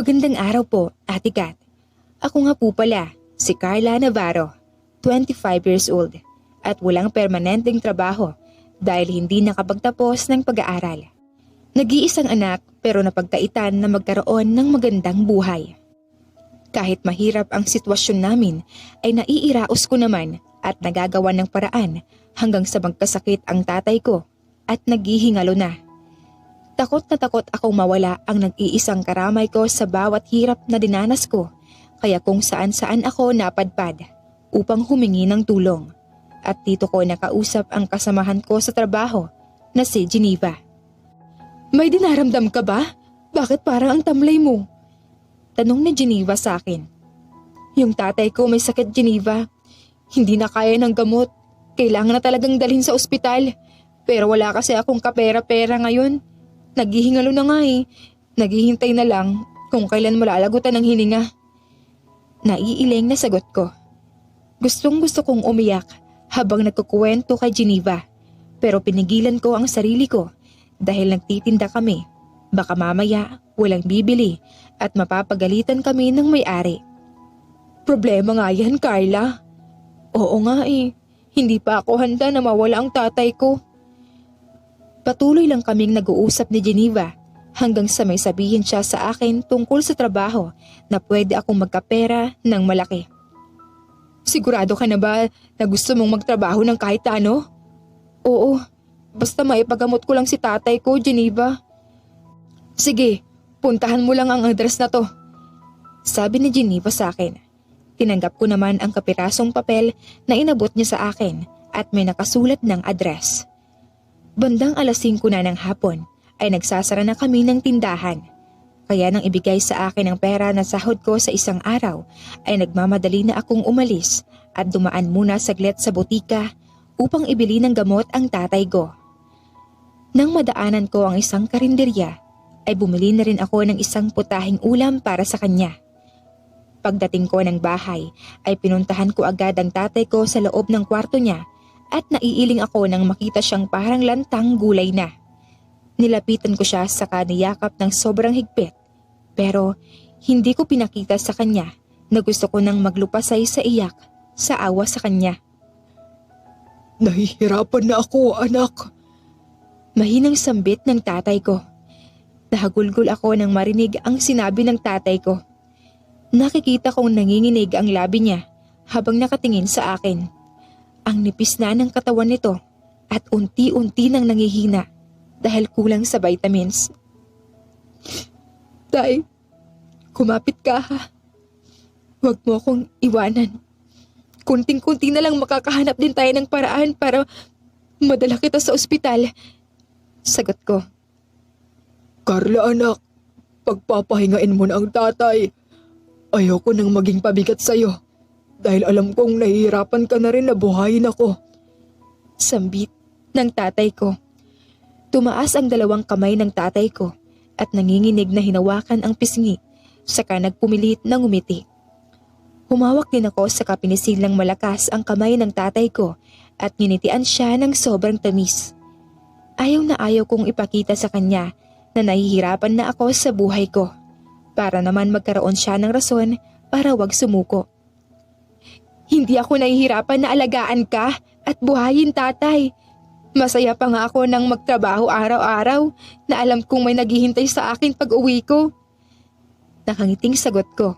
Magandang araw po, Ate Kat. Ako nga po pala, si Carla Navarro, 25 years old, at walang permanenteng trabaho dahil hindi nakapagtapos ng pag-aaral. Nag-iisang anak pero napagkaitan na magkaroon ng magandang buhay. Kahit mahirap ang sitwasyon namin ay naiiraos ko naman at nagagawa ng paraan hanggang sa magkasakit ang tatay ko at naghihingalo na. Takot na takot akong mawala ang nag-iisang karamay ko sa bawat hirap na dinanas ko, kaya kung saan-saan ako napadpad upang humingi ng tulong. At dito ko nakausap ang kasamahan ko sa trabaho na si Geneva. May dinaramdam ka ba? Bakit parang ang tamlay mo? Tanong ni Geneva sa akin. Yung tatay ko may sakit, Geneva. Hindi na kaya ng gamot. Kailangan na talagang dalhin sa ospital. Pero wala kasi akong kapera-pera ngayon. Naghihingalo na nga eh. Naghihintay na lang kung kailan malalagutan ng hininga. Naiiling na sagot ko. Gustong gusto kong umiyak habang nagkukuwento kay Geneva. Pero pinigilan ko ang sarili ko dahil nagtitinda kami. Baka mamaya walang bibili at mapapagalitan kami ng may-ari. Problema nga yan, Carla. Oo nga eh. Hindi pa ako handa na mawala ang tatay ko. Patuloy lang kaming nag-uusap ni Geneva hanggang sa may sabihin siya sa akin tungkol sa trabaho na pwede akong magkapera ng malaki. Sigurado ka na ba na gusto mong magtrabaho ng kahit ano? Oo, basta maipagamot ko lang si tatay ko, Geneva. Sige, puntahan mo lang ang address na to. Sabi ni Geneva sa akin. Tinanggap ko naman ang kapirasong papel na inabot niya sa akin at may nakasulat ng address. Bandang 5:00 na ng hapon ay nagsasara na kami ng tindahan. Kaya nang ibigay sa akin ang pera na sahod ko sa isang araw ay nagmamadali na akong umalis at dumaan muna saglit sa butika upang ibili ng gamot ang tatay ko. Nang madaanan ko ang isang karinderya ay bumili na rin ako ng isang putahing ulam para sa kanya. Pagdating ko ng bahay ay pinuntahan ko agad ang tatay ko sa loob ng kwarto niya at naiiling ako nang makita siyang parang lantang gulay na. Nilapitan ko siya sa kaniyakap ng sobrang higpit pero hindi ko pinakita sa kanya na gusto ko nang maglupasay sa iyak sa awa sa kanya. Nahihirapan na ako, anak. Mahinang sambit ng tatay ko. Nahagulgol ako nang marinig ang sinabi ng tatay ko. Nakikita kong nanginginig ang labi niya habang nakatingin sa akin. Ang nipis na ng katawan nito at unti-unti nang nangihina dahil kulang sa vitamins. Tay, kumapit ka ha. Huwag mo akong iwanan. Kunting-kunti na lang makakahanap din tayo ng paraan para madala kita sa ospital. Sagot ko. Carla anak, pagpapahingain mo na ang tatay. Ayoko nang maging pabigat sa'yo. Dahil alam kong nahihirapan ka na rin na buhayin ako. Sambit ng tatay ko. Tumaas ang 2 kamay ng tatay ko at nanginginig na hinawakan ang pisngi, saka nagpumilit na ngumiti. Humawak din ako sa kapinisilang malakas ang kamay ng tatay ko at ninitian siya ng sobrang tamis. Ayaw na ayaw kong ipakita sa kanya na nahihirapan na ako sa buhay ko para naman magkaroon siya ng rason para wag sumuko. Hindi ako nahihirapan na alagaan ka at buhayin, tatay. Masaya pa nga ako nang magtrabaho araw-araw na alam kong may naghihintay sa akin pag uwi ko. Nakangiting sagot ko.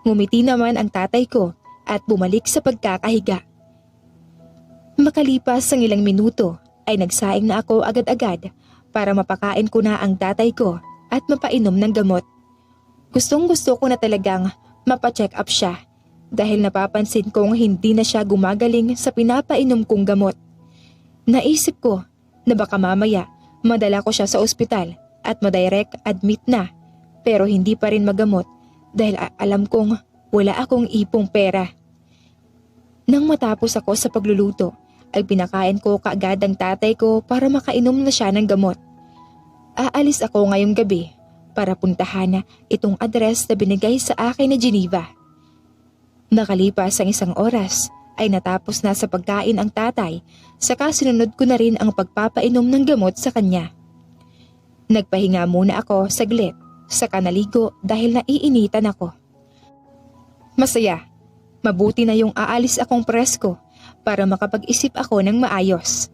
Ngumiti naman ang tatay ko at bumalik sa pagkakahiga. Makalipas ang ilang minuto ay nagsaing na ako agad-agad para mapakain ko na ang tatay ko at mapainom ng gamot. Gustong-gusto ko na talagang mapacheck up siya. Dahil napapansin kong hindi na siya gumagaling sa pinapainom kong gamot. Naisip ko na baka mamaya madala ko siya sa ospital at madirect admit na pero hindi pa rin magamot dahil alam kong wala akong ipong pera. Nang matapos ako sa pagluluto ay pinakain ko kaagad ang tatay ko para makainom na siya ng gamot. Aalis ako ngayong gabi para puntahan na itong address na binigay sa akin ni Geneva. Nakalipas ang 1 oras ay natapos na sa pagkain ang tatay, saka sinunod ko na rin ang pagpapainom ng gamot sa kanya. Nagpahinga muna ako saglit saka naligo dahil naiinitan ako. Masaya, mabuti na yung aalis akong presko para makapag-isip ako ng maayos.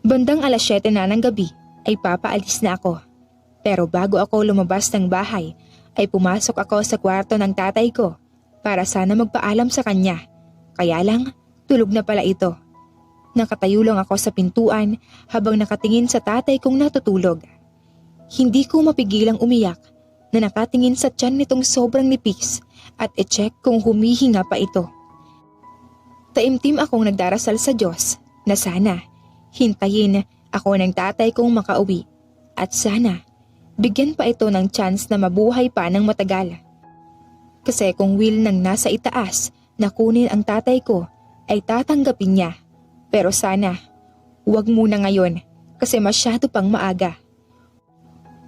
Bandang 7:00 na ng gabi ay papaalis na ako. Pero bago ako lumabas ng bahay ay pumasok ako sa kwarto ng tatay ko para sana magpaalam sa kanya. Kaya lang, tulog na pala ito. Nakatayo lang ako sa pintuan habang nakatingin sa tatay kong natutulog. Hindi ko mapigilang umiyak na nakatingin sa tiyan nitong sobrang nipis at i-check kung humihinga pa ito. Taimtim akong nagdarasal sa Diyos na sana hintayin ako ng tatay kong makauwi at sana bigyan pa ito ng chance na mabuhay pa ng matagal. Kasi kung will nang nasa itaas na kunin ang tatay ko ay tatanggapin niya. Pero sana, huwag muna ngayon kasi masyado pang maaga.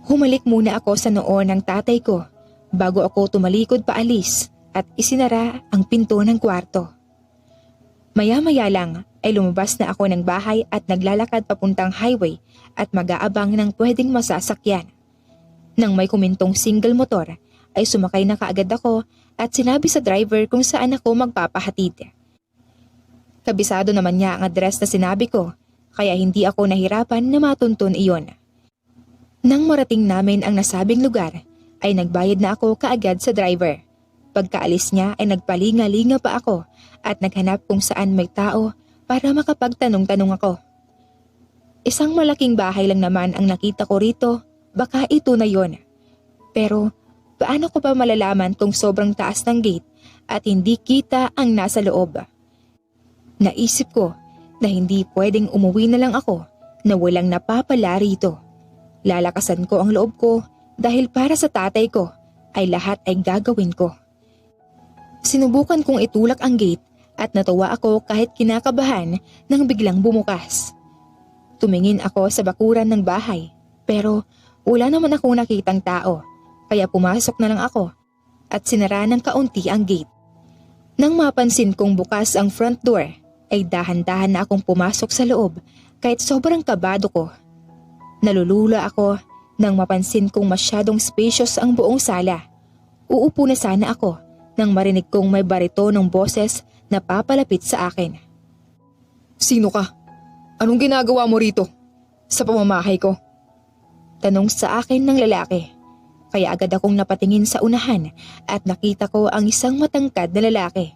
Humalik muna ako sa noo ng tatay ko bago ako tumalikod paalis at isinara ang pinto ng kwarto. Maya-maya lang ay lumabas na ako ng bahay at naglalakad papuntang highway at mag-aabang ng pwedeng masasakyan. Nang may kumintong single motor ay sumakay na kaagad ako at sinabi sa driver kung saan ako magpapahatid. Kabisado naman niya ang address na sinabi ko kaya hindi ako nahirapan na matuntun iyon. Nang marating namin ang nasabing lugar ay nagbayad na ako kaagad sa driver. Pagkaalis niya ay nagpalinga-linga pa ako at naghanap kung saan may tao para makapagtanong-tanong ako. Isang malaking bahay lang naman ang nakita ko rito, baka ito na yon. Pero paano ko pa malalaman kung sobrang taas ng gate at hindi kita ang nasa loob? Naisip ko na hindi pwedeng umuwi na lang ako na walang napapala rito. Lalakasan ko ang loob ko dahil para sa tatay ko ay lahat ay gagawin ko. Sinubukan kong itulak ang gate at natuwa ako kahit kinakabahan nang biglang bumukas. Tumingin ako sa bakuran ng bahay pero wala naman akong nakitang tao kaya pumasok na lang ako at sinara ng kaunti ang gate. Nang mapansin kong bukas ang front door ay dahan-dahan na akong pumasok sa loob kahit sobrang kabado ko. Nalulula ako nang mapansin kong masyadong spacious ang buong sala. Uupo na sana ako nang marinig kong may baritonong boses na papalapit sa akin. Sino ka? Anong ginagawa mo rito? Sa pamamahay ko? Tanong sa akin ng lalaki. Kaya agad akong napatingin sa unahan at nakita ko ang isang matangkad na lalaki.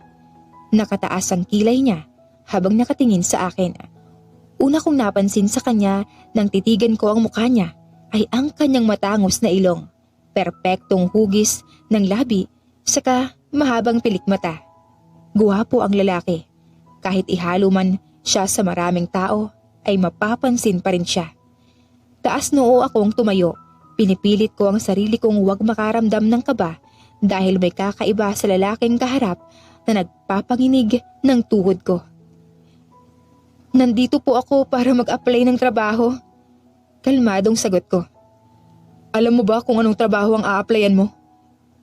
Nakataas ang kilay niya habang nakatingin sa akin. Una kong napansin sa kanya nang titigan ko ang mukha niya ay ang kanyang matangos na ilong, perpektong hugis ng labi, saka mahabang pilik mata. Guwapo ang lalaki. Kahit ihalo man siya sa maraming tao ay mapapansin pa rin siya. Taas noo akong tumayo. Pinipilit ko ang sarili kong huwag makaramdam ng kaba dahil may kakaiba sa lalaking kaharap na nagpapanginig ng tuhod ko. Nandito po ako para mag-apply ng trabaho. Kalmadong sagot ko. Alam mo ba kung anong trabaho ang a-applyan mo?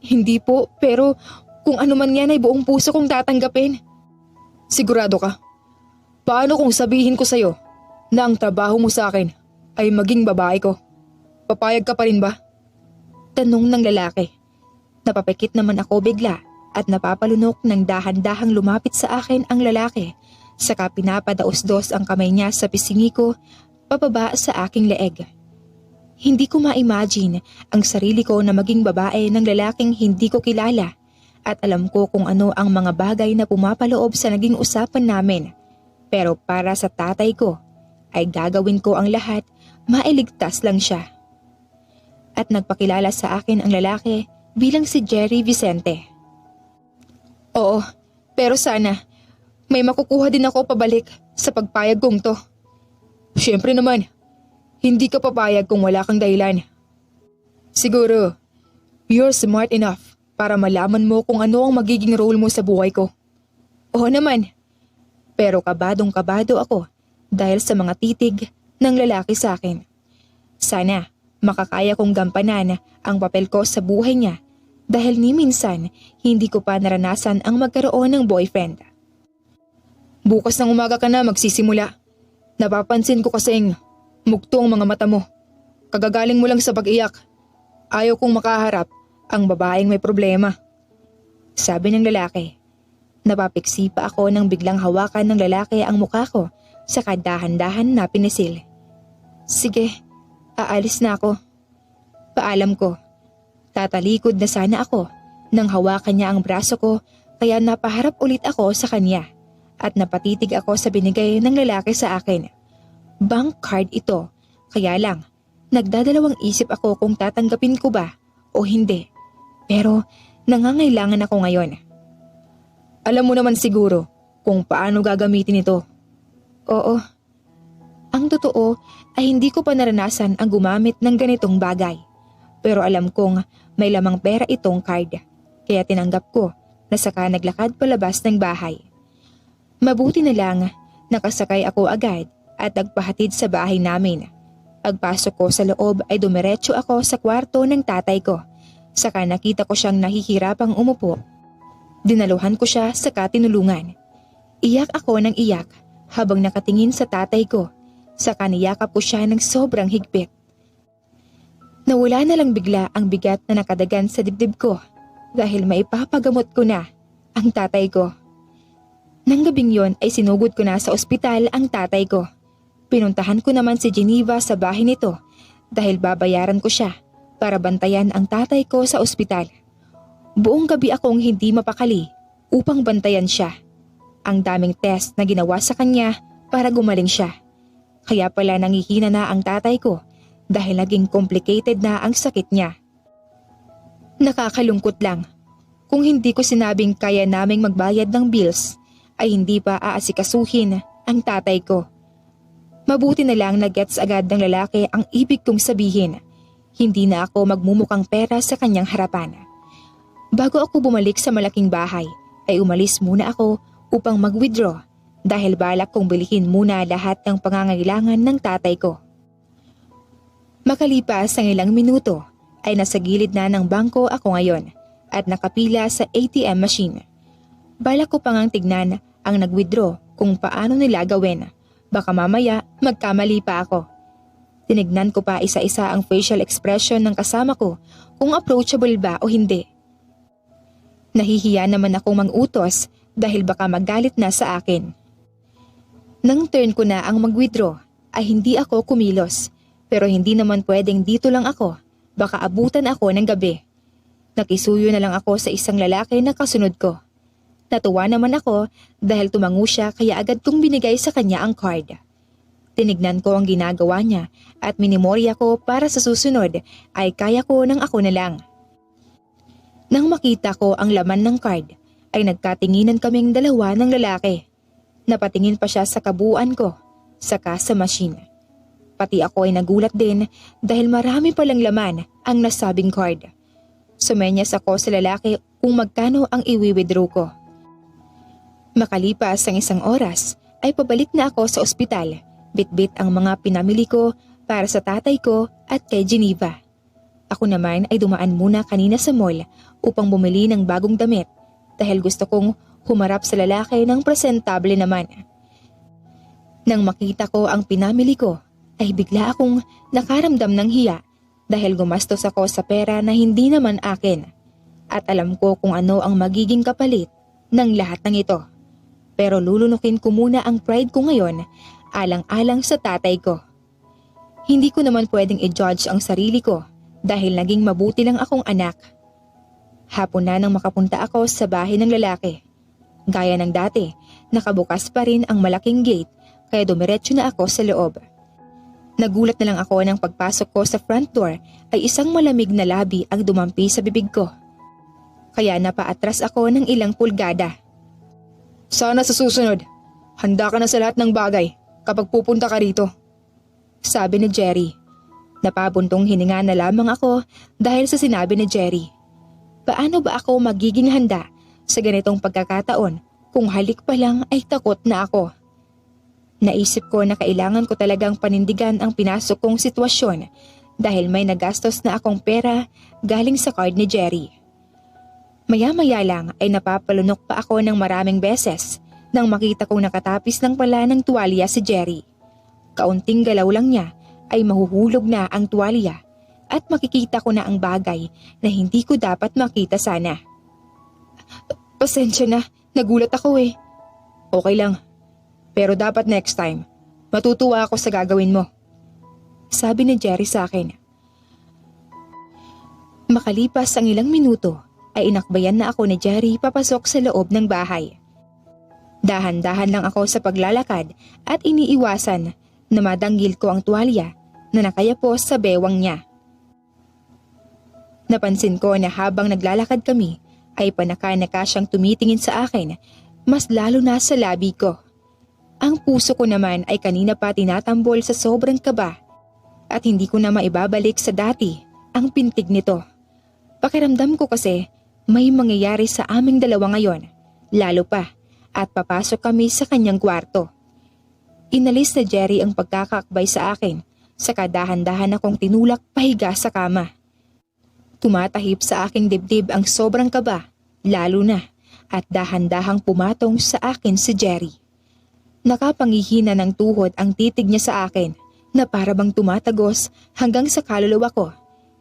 Hindi po, pero kung ano man yan ay buong puso kong tatanggapin. Sigurado ka? Paano kung sabihin ko sa'yo na ang trabaho mo sa akin ay maging babae ko? Papayag ka pa rin ba? Tanong ng lalaki. Napapikit naman ako bigla at napapalunok ng dahan-dahang lumapit sa akin ang lalaki. Saka pinapadaos-dos ang kamay niya sa pisngi ko pababa sa aking leeg. Hindi ko ma-imagine ang sarili ko na maging babae ng lalaking hindi ko kilala at alam ko kung ano ang mga bagay na pumapaloob sa naging usapan namin. Pero para sa tatay ko ay gagawin ko ang lahat, mailigtas lang siya. At nagpakilala sa akin ang lalaki bilang si Jerry Vicente. Oo, pero sana may makukuha din ako pabalik sa pagpayag kong to. Siyempre naman, hindi ka papayag kung wala kang dahilan. Siguro, you're smart enough para malaman mo kung ano ang magiging role mo sa buhay ko. Oo naman, pero kabadong-kabado ako dahil sa mga titig ng lalaki sa akin. Sana makakaya kong gampanan ang papel ko sa buhay niya dahil ni minsan hindi ko pa naranasan ang magkaroon ng boyfriend. Bukas ng umaga ka na magsisimula. Napapansin ko kasing mugto ang mga mata mo. Kagagaling mo lang sa pag-iyak. Ayaw kong makaharap ang babaeng may problema. Sabi ng lalaki. Napapiksi pa ako nang biglang hawakan ng lalaki ang mukha ko saka dahan-dahan na pinisil. Sige, aalis na ako. Paalam ko. Tatalikod na sana ako nang hawakan niya ang braso ko kaya napaharap ulit ako sa kanya at napatitig ako sa binigay ng lalaki sa akin. Bank card ito, kaya lang nagdadalawang isip ako kung tatanggapin ko ba o hindi. Pero nangangailangan ako ngayon. Alam mo naman siguro kung paano gagamitin ito. Oo. Ang totoo ay hindi ko pa naranasan ang gumamit ng ganitong bagay. Pero alam kong may lamang pera itong card. Kaya tinanggap ko na saka naglakad palabas ng bahay. Mabuti na lang nakasakay ako agad at nagpahatid sa bahay namin. Pagpasok ko sa loob ay dumiretso ako sa kwarto ng tatay ko. Saka nakita ko siyang nahihirapang umupo. Dinaluhan ko siya saka tinulungan. Iyak ako ng iyak habang nakatingin sa tatay ko. Saka niyakap ko siya ng sobrang higpit. Nawala na lang bigla ang bigat na nakadagan sa dibdib ko dahil maipapagamot ko na ang tatay ko. Nang gabing yon ay sinugod ko na sa ospital ang tatay ko. Pinuntahan ko naman si Geneva sa bahay nito dahil babayaran ko siya para bantayan ang tatay ko sa ospital. Buong gabi akong hindi mapakali upang bantayan siya. Ang daming test na ginawa sa kanya para gumaling siya. Kaya pala nangihina na ang tatay ko dahil naging complicated na ang sakit niya. Nakakalungkot lang. Kung hindi ko sinabing kaya naming magbayad ng bills, ay hindi pa aasikasuhin ang tatay ko. Mabuti na lang na gets agad ng lalaki ang ibig kong sabihin. Hindi na ako magmumukang pera sa kanyang harapan. Bago ako bumalik sa malaking bahay, ay umalis muna ako upang mag-withdraw dahil balak kong bilhin muna lahat ng pangangailangan ng tatay ko. Makalipas ang ilang minuto ay nasa gilid na ng bangko ako ngayon at nakapila sa ATM machine. Balak ko pang tignan ang nag-withdraw kung paano nila gawin. Baka mamaya magkamali pa ako. Tinignan ko pa isa-isa ang facial expression ng kasama ko kung approachable ba o hindi. Nahihiya naman akong mang-utos dahil baka magalit na sa akin. Nang turn ko na ang mag-withdraw ay hindi ako kumilos pero hindi naman pwedeng dito lang ako, baka abutan ako ng gabi. Nakisuyo na lang ako sa isang lalaki na kasunod ko. Natuwa naman ako dahil tumango siya kaya agad kong binigay sa kanya ang card. Tinignan ko ang ginagawa niya at minimorya ko para sa susunod ay kaya ko nang ako na lang. Nang makita ko ang laman ng card, ay nagkatinginan kaming dalawa ng lalaki. Napatingin pa siya sa kabuuan ko, saka sa machine. Pati ako ay nagulat din dahil marami palang laman ang nasabing card. Sumenyas ako sa lalaki kung magkano ang iwi-withdraw ko. Makalipas ang isang oras, ay pabalik na ako sa ospital, bitbit ang mga pinamili ko para sa tatay ko at kay Geneva. Ako naman ay dumaan muna kanina sa mall upang bumili ng bagong damit dahil gusto kong humarap sa lalaki ng presentable naman. Nang makita ko ang pinamili ko ay bigla akong nakaramdam ng hiya dahil gumastos ako sa pera na hindi naman akin at alam ko kung ano ang magiging kapalit ng lahat ng ito. Pero lulunukin ko muna ang pride ko ngayon alang-alang sa tatay ko. Hindi ko naman pwedeng i-judge ang sarili ko dahil naging mabuti lang akong anak. Hapon na nang makapunta ako sa bahay ng lalaki. Gaya ng dati, nakabukas pa rin ang malaking gate kaya dumiretso na ako sa loob. Nagulat na lang ako nang pagpasok ko sa front door ay isang malamig na labi ang dumampi sa bibig ko. Kaya napaatras ako ng ilang pulgada. Sana sa susunod, handa ka na sa lahat ng bagay kapag pupunta ka rito, sabi ni Jerry. Napabuntong hininga na lamang ako dahil sa sinabi ni Jerry. Paano ba ako magiging handa sa ganitong pagkakataon kung halik pa lang ay takot na ako? Naisip ko na kailangan ko talagang panindigan ang pinasok kong sitwasyon dahil may nagastos na akong pera galing sa card ni Jerry. Maya-maya lang ay napapalunok pa ako ng maraming beses nang makita kong nakatapis lang pala ng tuwalya si Jerry. Kaunting galaw lang niya ay mahuhulog na ang tuwalya, at makikita ko na ang bagay na hindi ko dapat makita sana. Pasensya na, nagulat ako eh. Okay lang, pero dapat next time, matutuwa ako sa gagawin mo. Sabi ni Jerry sa akin. Makalipas ang ilang minuto ay inakbayan na ako ni Jerry papasok sa loob ng bahay. Dahan-dahan lang ako sa paglalakad at iniiwasan na madanggil ko ang tuwalya na nakayapos sa bewang niya. Napansin ko na habang naglalakad kami ay panaka-naka siyang tumitingin sa akin, mas lalo na sa labi ko. Ang puso ko naman ay kanina pa tinatambol sa sobrang kaba at hindi ko na maibabalik sa dati ang pintig nito. Pakiramdam ko kasi may mangyayari sa aming dalawa ngayon, lalo pa at papasok kami sa kanyang kwarto. Inalis na Jerry ang pagkakakbay sa akin, saka dahan-dahan akong tinulak pahiga sa kama. Tumatahip sa aking dibdib ang sobrang kaba, lalo na at dahan-dahang pumatong sa akin si Jerry. Nakapangihina ng tuhod ang titig niya sa akin na para bang tumatagos hanggang sa kaluluwa ko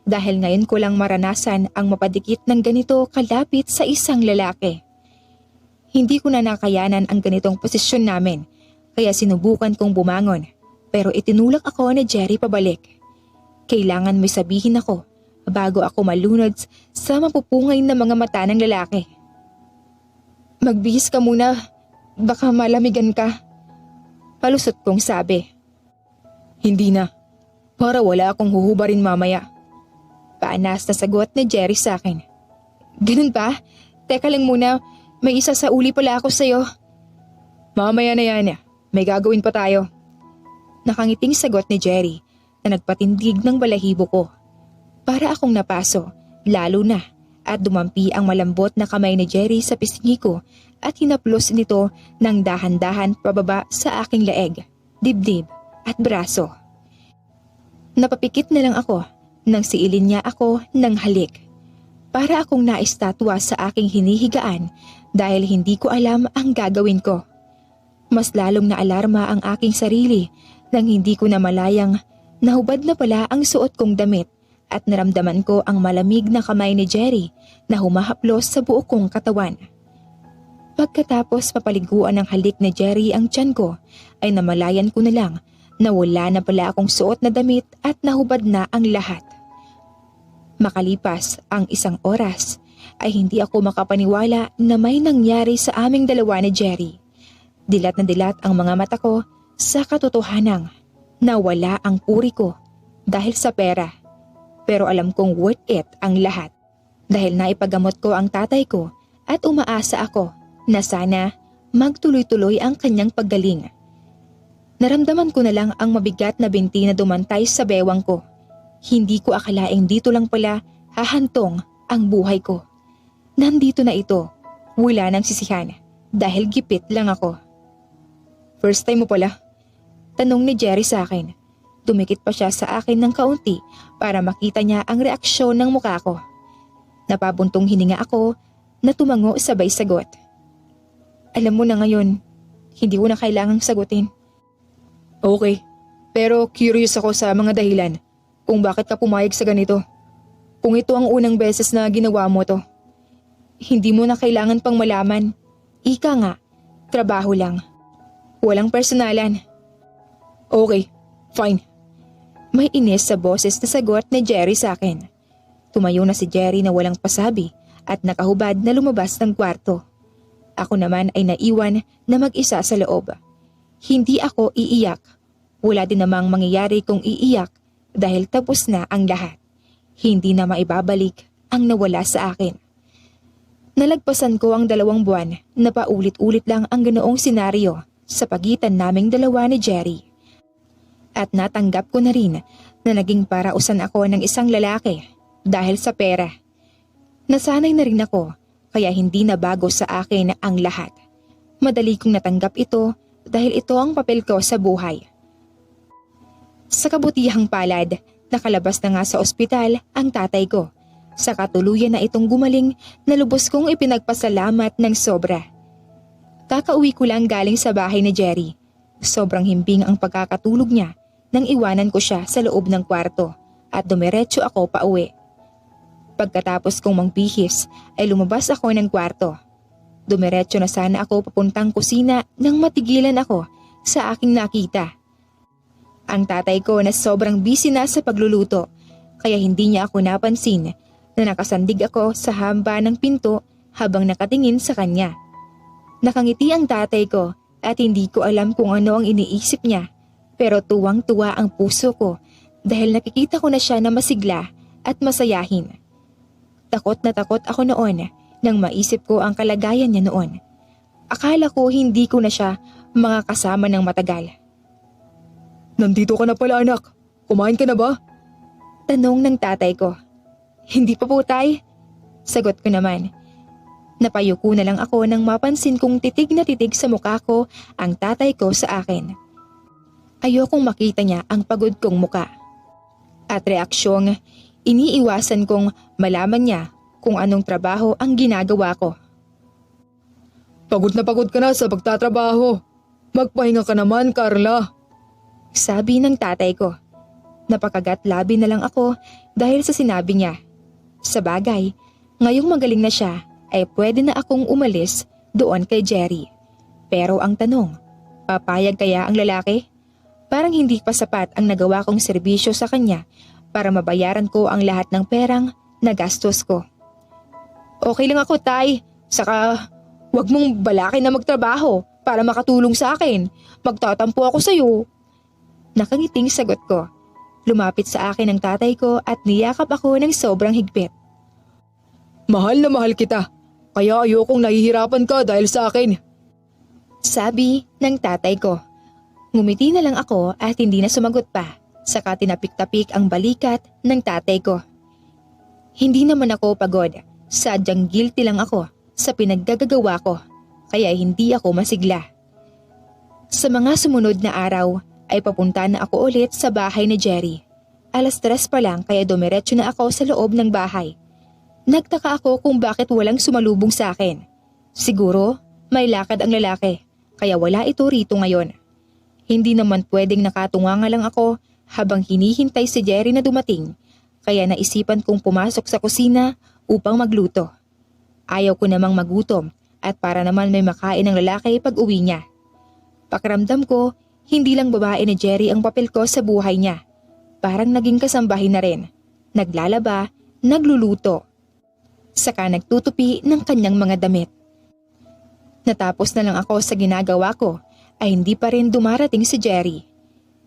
dahil ngayon ko lang maranasan ang mapadikit ng ganito kalapit sa isang lalaki. Hindi ko na nakayanan ang ganitong posisyon namin kaya sinubukan kong bumangon pero itinulak ako ni Jerry pabalik. Kailangan may sabihin ako bago ako malunod sa mapupungay na mga mata ng lalaki. Magbihis ka muna, baka malamigan ka. Palusot kong sabi. Hindi na, para wala akong huhubarin mamaya. Paanas na sagot ni Jerry sa akin. Ganun ba? Teka lang muna, may isa sa uli pala ako sa'yo. Mamaya na yan, may gagawin pa tayo. Nakangiting sagot ni Jerry na nagpatindig ng balahibo ko. Para akong napaso, lalo na at dumampi ang malambot na kamay ni Jerry sa pisngi ko at hinaplos nito ng dahan-dahan pababa sa aking leeg, dibdib at braso. Napapikit na lang ako nang siilin niya ako ng halik. Para akong naistatwa sa aking hinihigaan dahil hindi ko alam ang gagawin ko. Mas lalong naalarma ang aking sarili nang hindi ko na malayang nahubad na pala ang suot kong damit at naramdaman ko ang malamig na kamay ni Jerry na humahaplos sa buo kong katawan. Pagkatapos papaliguan ng halik ni Jerry ang tiyan ko ay namalayan ko na lang na wala na pala akong suot na damit at nahubad na ang lahat. Makalipas ang 1 oras ay hindi ako makapaniwala na may nangyari sa aming dalawa ni Jerry. Dilat na dilat ang mga mata ko sa katotohanang na wala ang puri ko dahil sa pera. Pero alam kong worth it ang lahat dahil naipagamot ko ang tatay ko at umaasa ako na sana magtuloy-tuloy ang kanyang paggaling. Naramdaman ko na lang ang mabigat na binti na dumantay sa bewang ko. Hindi ko akalaing dito lang pala hahantong ang buhay ko. Nandito na ito, wala nang sisihan dahil gipit lang ako. First time mo pala? Tanong ni Jerry sa akin. Dumikit pa siya sa akin ng kaunti para makita niya ang reaksyon ng mukha ko. Napabuntong hininga ako na tumango sabay sagot. Alam mo na ngayon, hindi ko na kailangang sagutin. Okay, pero curious ako sa mga dahilan kung bakit ka pumayag sa ganito. Kung ito ang unang beses na ginawa mo to, hindi mo na kailangan pang malaman. Ika nga, trabaho lang. Walang personalan. Okay, fine. May inis sa boses na sagot ni Jerry sa akin. Tumayo na si Jerry na walang pasabi at nakahubad na lumabas ng kwarto. Ako naman ay naiwan na mag-isa sa loob. Hindi ako iiyak. Wala din namang mangyayari kung iiyak dahil tapos na ang lahat. Hindi na maibabalik ang nawala sa akin. Nalagpasan ko ang 2 buwan na paulit-ulit lang ang ganoong senaryo sa pagitan naming dalawa ni Jerry. At natanggap ko na rin na naging parausan ako ng isang lalaki dahil sa pera. Nasanay na rin ako kaya hindi na bago sa akin ang lahat. Madali kong natanggap ito dahil ito ang papel ko sa buhay. Sa kabutihang palad, nakalabas na nga sa ospital ang tatay ko. Sa katuluyan na itong gumaling na lubos kong ipinagpasalamat ng sobra. Kakauwi ko lang galing sa bahay ni Jerry. Sobrang himbing ang pagkakatulog niya nang iwanan ko siya sa loob ng kwarto at dumiretso ako pauwi. Pagkatapos kong mangbihis ay lumabas ako ng kwarto. Dumiretso na sana ako papuntang kusina nang matigilan ako sa aking nakita. Ang tatay ko na sobrang busy na sa pagluluto kaya hindi niya ako napansin na nakasandig ako sa hamba ng pinto habang nakatingin sa kanya. Nakangiti ang tatay ko at hindi ko alam kung ano ang iniisip niya pero tuwang-tuwa ang puso ko dahil nakikita ko na siya na masigla at masayahin. Takot na takot ako noon nang maisip ko ang kalagayan niya noon. Akala ko hindi ko na siya makakasama ng matagal. Nandito ka na pala anak. Kumain ka na ba? Tanong ng tatay ko. Hindi pa po tay. Sagot ko naman. Napayuko na lang ako nang mapansin kong titig na titig sa mukha ko ang tatay ko sa akin. Ayokong makita niya ang pagod kong muka. At reaksyong iniiwasan kong malaman niya kung anong trabaho ang ginagawa ko. Pagod ka na sa pagtatrabaho. Magpahinga ka naman, Carla. Sabi ng tatay ko. Napakagat labi na lang ako dahil sa sinabi niya. Sa bagay, ngayong magaling na siya ay pwede na akong umalis doon kay Jerry. Pero ang tanong, papayag kaya ang lalaki? Parang hindi pa sapat ang nagawa kong serbisyo sa kanya para mabayaran ko ang lahat ng perang nagastos ko. Okay lang ako, tay. Saka, wag mong balakin na magtrabaho para makatulong sa akin. Magtatampo ako sa'yo. Nakangiting sagot ko. Lumapit sa akin ang tatay ko at niyakap ako ng sobrang higpit. Mahal na mahal kita. Kaya ayokong nahihirapan ka dahil sa akin. Sabi ng tatay ko. Ngumiti na lang ako at hindi na sumagot pa. Saka tinapik-tapik ang balikat ng tatay ko. Hindi naman ako pagod. Sadyang guilty lang ako sa pinaggagawa ko. Kaya hindi ako masigla. Sa mga sumunod na araw ay papunta na ako ulit sa bahay ni Jerry. 3:00 pa lang kaya dumiretso na ako sa loob ng bahay. Nagtaka ako kung bakit walang sumalubong sa akin. Siguro may lakad ang lalaki kaya wala ito rito ngayon. Hindi naman pwedeng nakatunganga lang ako habang hinihintay si Jerry na dumating kaya naisipan kong pumasok sa kusina upang magluto. Ayaw ko namang magutom at para naman may makain ng lalaki pag uwi niya. Pakiramdam ko, hindi lang babae ni Jerry ang papel ko sa buhay niya. Parang naging kasambahin na rin. Naglalaba, nagluluto. Saka nagtutupi ng kanyang mga damit. Natapos na lang ako sa ginagawa ko ay hindi pa rin dumarating si Jerry.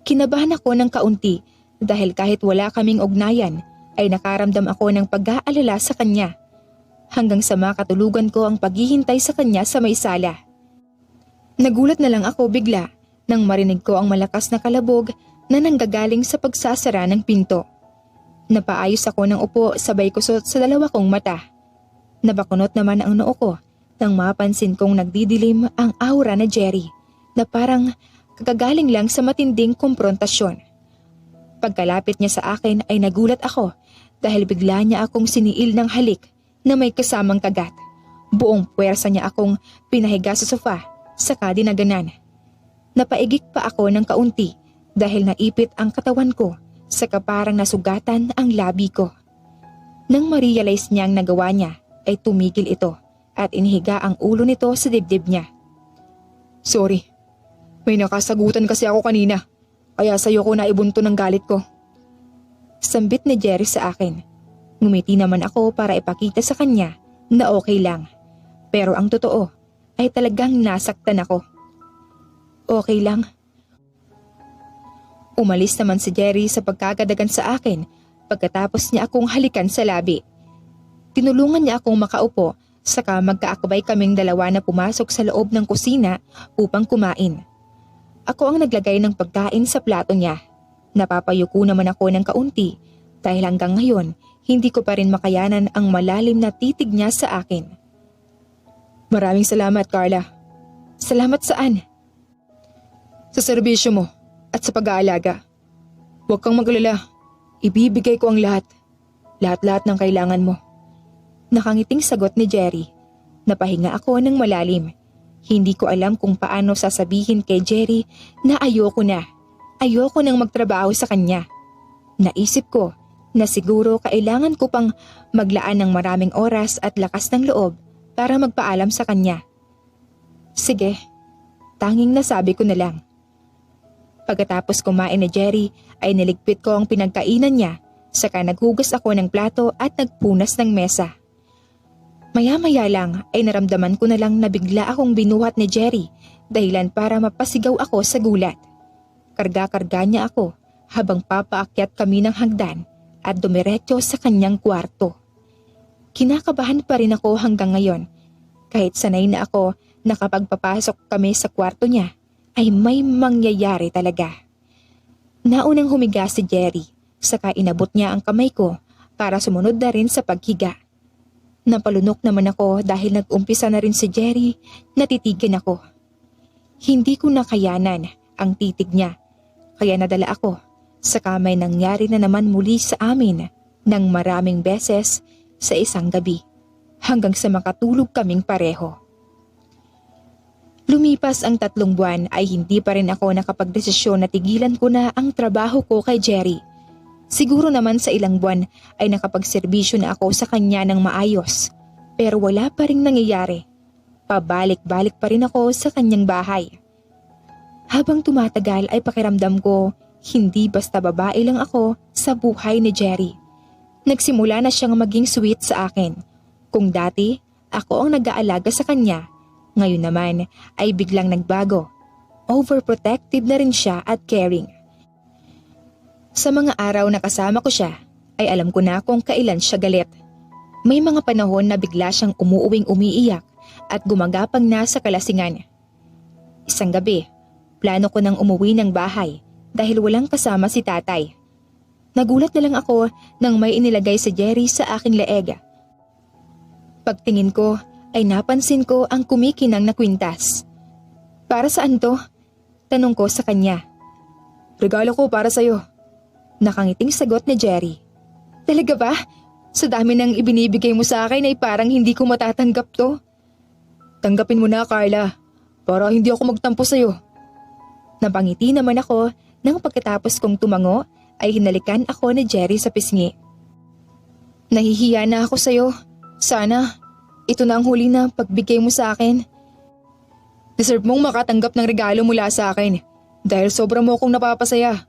Kinabahan ako ng kaunti dahil kahit wala kaming ugnayan ay nakaramdam ako ng pag-aalala sa kanya. Hanggang sa makatulugan ko ang paghihintay sa kanya sa may sala. Nagulat na lang ako bigla nang marinig ko ang malakas na kalabog na nanggagaling sa pagsasara ng pinto. Napaayos ako ng upo sabay kusot sa dalawa kong mata. Nabakunot naman ang noo ko nang mapansin kong nagdidilim ang aura na Jerry na parang kagagaling lang sa matinding komprontasyon. Pagkalapit niya sa akin ay nagulat ako dahil bigla niya akong siniil ng halik na may kasamang kagat. Buong puwersa niya akong pinahiga sa sofa, saka dinaganan. Napaigik pa ako ng kaunti dahil naipit ang katawan ko, saka parang nasugatan ang labi ko. Nang ma-realize niya ang nagawa niya, ay tumigil ito at inihiga ang ulo nito sa dibdib niya. Sorry, may nakasagutan kasi ako kanina, kaya sa'yo ko naibunto ng galit ko. Sambit ni Jerry sa akin. Ngumiti naman ako para ipakita sa kanya na okay lang. Pero ang totoo ay talagang nasaktan ako. Okay lang. Umalis naman si Jerry sa pagkagadagan sa akin pagkatapos niya akong halikan sa labi. Tinulungan niya akong makaupo saka magkaakbay kaming dalawa na pumasok sa loob ng kusina upang kumain. Ako ang naglagay ng pagkain sa plato niya. Napapayuko naman ako ng kaunti dahil hanggang ngayon hindi ko pa rin makayanan ang malalim na titig niya sa akin. Maraming salamat, Carla. Salamat saan? Sa serbisyo mo at sa pag-aalaga. Huwag kang maglala. Ibibigay ko ang lahat. Lahat-lahat ng kailangan mo. Nakangiting sagot ni Jerry. Napahinga ako ng malalim. Hindi ko alam kung paano sasabihin kay Jerry na ayoko na. Ayoko nang magtrabaho sa kanya. Naisip ko na siguro kailangan ko pang maglaan ng maraming oras at lakas ng loob para magpaalam sa kanya. Sige, tanging nasabi ko na lang. Pagkatapos kumain ni Jerry ay niligpit ko ang pinagkainan niya, saka naghugas ako ng plato at nagpunas ng mesa. Maya-maya lang ay naramdaman ko na lang na bigla akong binuhat ni Jerry dahilan para mapasigaw ako sa gulat. Karga-karga niya ako habang papaakyat kami ng hagdan at dumiretso sa kanyang kwarto. Kinakabahan pa rin ako hanggang ngayon kahit sanay na ako na kapag papasok kami sa kwarto niya ay may mangyayari talaga. Naunang humiga si Jerry, saka inabot niya ang kamay ko para sumunod na rin sa paghiga. Napalunok naman ako dahil nag-umpisa na rin si Jerry, natitigan ako. Hindi ko nakayanan ang titig niya, kaya nadala ako, saka may nangyari na naman muli sa amin ng maraming beses sa isang gabi, hanggang sa makatulog kaming pareho. Lumipas ang 3 buwan ay hindi pa rin ako nakapagdesisyon na tigilan ko na ang trabaho ko kay Jerry. Siguro naman sa ilang buwan ay nakapagserbisyo na ako sa kanya ng maayos, pero wala pa rin nangyayari. Pabalik-balik pa rin ako sa kanyang bahay. Habang tumatagal ay pakiramdam ko hindi basta babae lang ako sa buhay ni Jerry. Nagsimula na siyang maging sweet sa akin. Kung dati ako ang nag-aalaga sa kanya, ngayon naman ay biglang nagbago. Overprotective na rin siya at caring. Sa mga araw na kasama ko siya, ay alam ko na kung kailan siya galit. May mga panahon na bigla siyang umuuwing umiiyak at gumagapang na sa kalasingan. Isang gabi, plano ko nang umuwi ng bahay dahil walang kasama si tatay. Nagulat na lang ako nang may inilagay si Jerry sa aking leeg. Pagtingin ko ay napansin ko ang kumikinang na kwintas. Para saan to? Tanong ko sa kanya. Regalo ko para sa'yo. Nakangiting sagot ni Jerry. Talaga ba? Sa dami ng ibinibigay mo sa akin ay parang hindi ko matatanggap to. Tanggapin mo na, Carla, para hindi ako magtampo sa'yo. Napangiti naman ako nang pagkatapos kong tumango ay hinalikan ako ni Jerry sa pisngi. Nahihiya na ako sa'yo. Sana, ito na ang huli na pagbigay mo sa akin. Deserve mong makatanggap ng regalo mula sa akin dahil sobra mo akong napapasaya.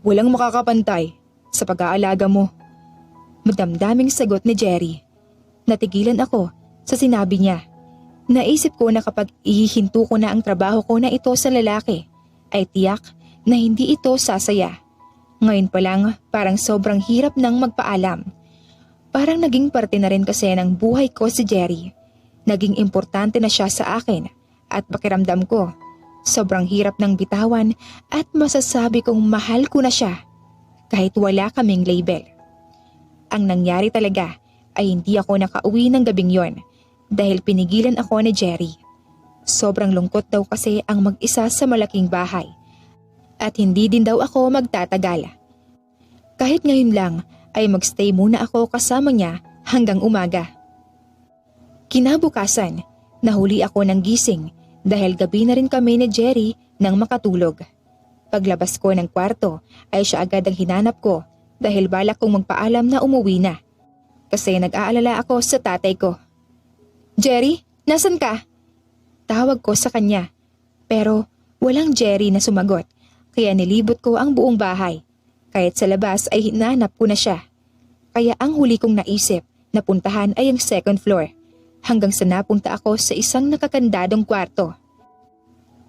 Walang makakapantay sa pag-aalaga mo. Madamdaming sagot ni Jerry. Natigilan ako sa sinabi niya. Naisip ko na kapag ihihinto ko na ang trabaho ko na ito sa lalaki, ay tiyak na hindi ito sasaya. Ngayon pa lang parang sobrang hirap nang magpaalam. Parang naging parte na rin kasi ng buhay ko si Jerry. Naging importante na siya sa akin at pakiramdam ko. Sobrang hirap ng bitawan at masasabi kong mahal ko na siya kahit wala kaming label. Ang nangyari talaga ay hindi ako nakauwi ng gabing yon dahil pinigilan ako ni Jerry. Sobrang lungkot daw kasi ang mag-isa sa malaking bahay at hindi din daw ako magtatagal. Kahit ngayon lang ay magstay muna ako kasama niya hanggang umaga. Kinabukasan, nahuli ako ng gising dahil gabi na rin kami ni Jerry nang makatulog. Paglabas ko ng kwarto ay siya agad ang hinanap ko dahil balak kong magpaalam na umuwi na. Kasi nag-aalala ako sa tatay ko. Jerry, nasan ka? Tawag ko sa kanya. Pero walang Jerry na sumagot kaya nilibot ko ang buong bahay. Kahit sa labas ay hinanap ko na siya. Kaya ang huli kong naisip na puntahan ay ang 2nd floor. Hanggang sa napunta ako sa isang nakakandadong kwarto.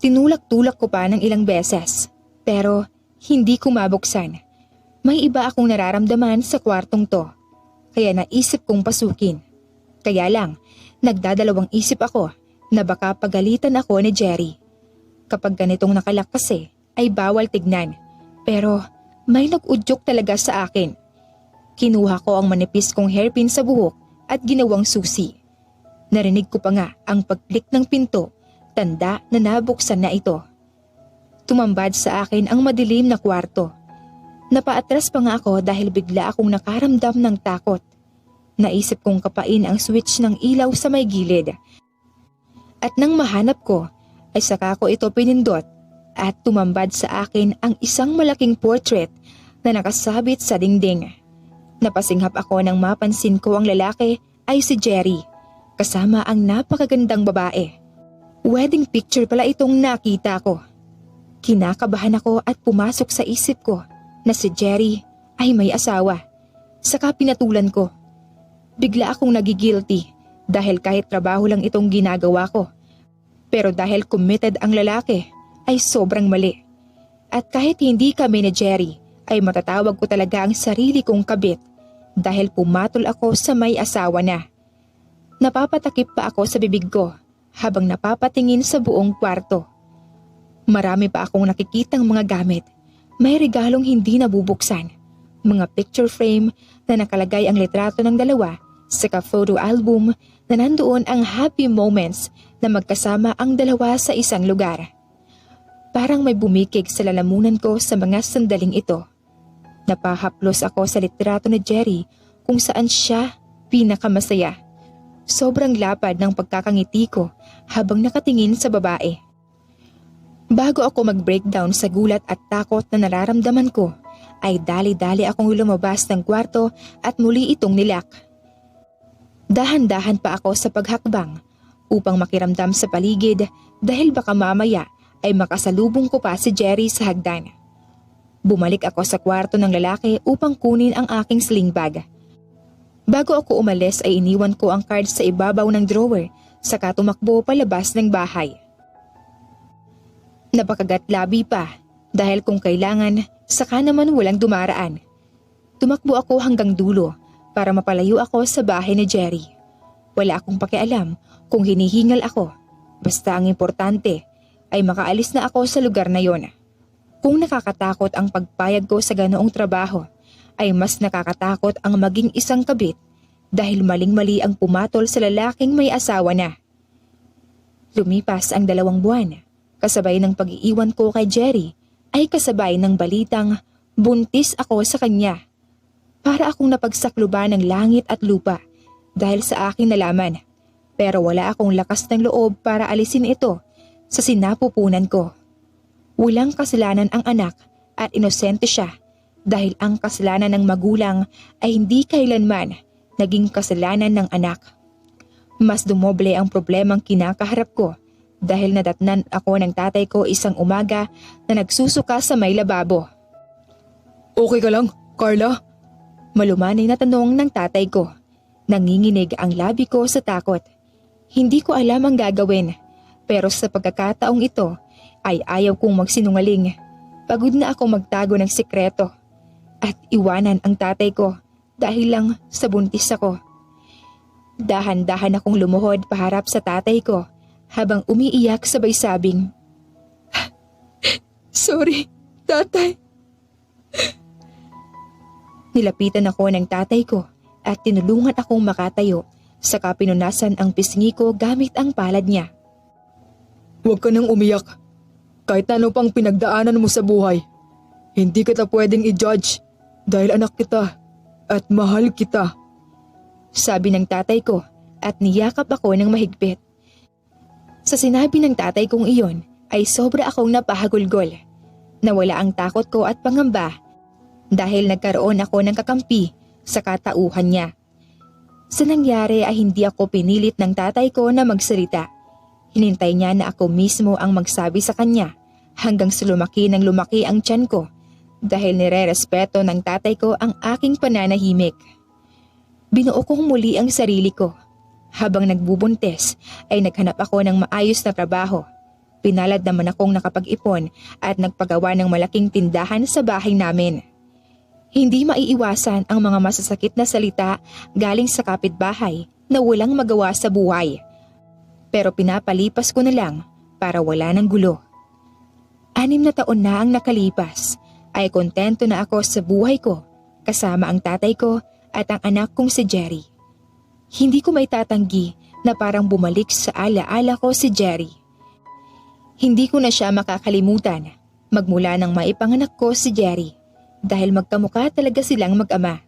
Tinulak-tulak ko pa ng ilang beses, pero hindi ko mabuksan. May iba akong nararamdaman sa kwartong to, kaya naisip kong pasukin. Kaya lang, nagdadalawang isip ako na baka pagalitan ako ni Jerry. Kapag ganitong nakalak kasi, ay bawal tignan, pero may nag-udyok talaga sa akin. Kinuha ko ang manipis kong hairpin sa buhok at ginawang susi. Narinig ko pa nga ang pagklik ng pinto, tanda na nabuksan na ito. Tumambad sa akin ang madilim na kwarto. Napaatras pa nga ako dahil bigla akong nakaramdam ng takot. Naisip kong kapain ang switch ng ilaw sa may gilid. At nang mahanap ko, ay saka ko ito pinindot at tumambad sa akin ang isang malaking portrait na nakasabit sa dingding. Napasinghap ako nang mapansin ko ang lalaki ay si Jerry, kasama ang napakagandang babae. Wedding picture pala itong nakita ko. Kinakabahan ako at pumasok sa isip ko na si Jerry ay may asawa. Saka pinatulan ko. Bigla akong nagigilty dahil kahit trabaho lang itong ginagawa ko. Pero dahil committed ang lalaki ay sobrang mali. At kahit hindi kami ni Jerry ay matatawag ko talaga ang sarili kong kabit dahil pumatol ako sa may asawa na. Napapatakip pa ako sa bibig ko habang napapatingin sa buong kwarto. Marami pa akong nakikitang mga gamit. May regalong hindi nabubuksan. Mga picture frame na nakalagay ang litrato ng dalawa, saka photo album na nandoon ang happy moments na magkasama ang dalawa sa isang lugar. Parang may bumikig sa lalamunan ko sa mga sandaling ito. Napahaplos ako sa litrato ni Jerry kung saan siya pinakamasaya. Sobrang lapad ng pagkakangiti ko habang nakatingin sa babae. Bago ako mag-breakdown sa gulat at takot na nararamdaman ko, ay dali-dali akong lumabas ng kwarto at muli itong nilak. Dahan-dahan pa ako sa paghakbang upang makiramdam sa paligid dahil baka mamaya ay makasalubong ko pa si Jerry sa hagdan. Bumalik ako sa kwarto ng lalaki upang kunin ang aking sling bag. Bago ako umalis ay iniwan ko ang card sa ibabaw ng drawer saka tumakbo palabas ng bahay. Napakagat-labi pa dahil kung kailangan saka naman walang dumaraan. Tumakbo ako hanggang dulo para mapalayo ako sa bahay ni Jerry. Wala akong pakialam kung hinihingal ako. Basta ang importante ay makaalis na ako sa lugar na yon. Kung nakakatakot ang pagpayag ko sa ganoong trabaho, ay mas nakakatakot ang maging isang kabit dahil maling-mali ang pumatol sa lalaking may asawa na. Lumipas ang 2 buwan. Kasabay ng pag-iiwan ko kay Jerry ay kasabay ng balitang buntis ako sa kanya. Para akong napagsakluban ng langit at lupa dahil sa aking nalaman. Pero wala akong lakas ng loob para alisin ito sa sinapupunan ko. Walang kasalanan ang anak at inosente siya dahil ang kasalanan ng magulang ay hindi kailanman naging kasalanan ng anak. Mas dumoble ang problemang kinakaharap ko dahil nadatnan ako ng tatay ko isang umaga na nagsusuka sa may lababo. Okay ka lang, Carla? Malumanay na tanong ng tatay ko. Nanginginig ang labi ko sa takot. Hindi ko alam ang gagawin, pero sa pagkakataong ito ay ayaw kong magsinungaling. Pagod na ako magtago ng sikreto at iwanan ang tatay ko dahil lang sa buntis ako. Dahan-dahan akong lumuhod paharap sa tatay ko habang umiiyak sabay sabing, Sorry, tatay. Nilapitan ako ng tatay ko at tinulungan akong makatayo saka pinunasan ang pisngi ko gamit ang palad niya. Huwag ka nang umiyak. Kahit ano pang pinagdaanan mo sa buhay, hindi kita pwedeng i-judge dahil anak kita at mahal kita. Sabi ng tatay ko at niyakap ako ng mahigpit. Sa sinabi ng tatay kong iyon ay sobra akong napahagulgol. Nawala ang takot ko at pangamba dahil nagkaroon ako ng kakampi sa katauhan niya. Sa nangyari ay hindi ako pinilit ng tatay ko na magsalita. Hinintay niya na ako mismo ang magsabi sa kanya hanggang sa lumaki ng lumaki ang tiyan ko dahil nire-respeto ng tatay ko ang aking pananahimik. Binuo kong muli ang sarili ko. Habang nagbubuntis ay naghanap ako ng maayos na trabaho. Pinalad naman akong nakapag-ipon at nagpagawa ng malaking tindahan sa bahay namin. Hindi maiiwasan ang mga masasakit na salita galing sa kapitbahay na walang magawa sa buhay. Pero pinapalipas ko na lang para wala ng gulo. 6 na taon na ang nakalipas ay kontento na ako sa buhay ko kasama ang tatay ko at ang anak kong si Jerry. Hindi ko may tatanggi na parang bumalik sa alaala ko si Jerry. Hindi ko na siya makakalimutan magmula nang maipanganak ko si Jerry dahil magkamukha talaga silang mag-ama.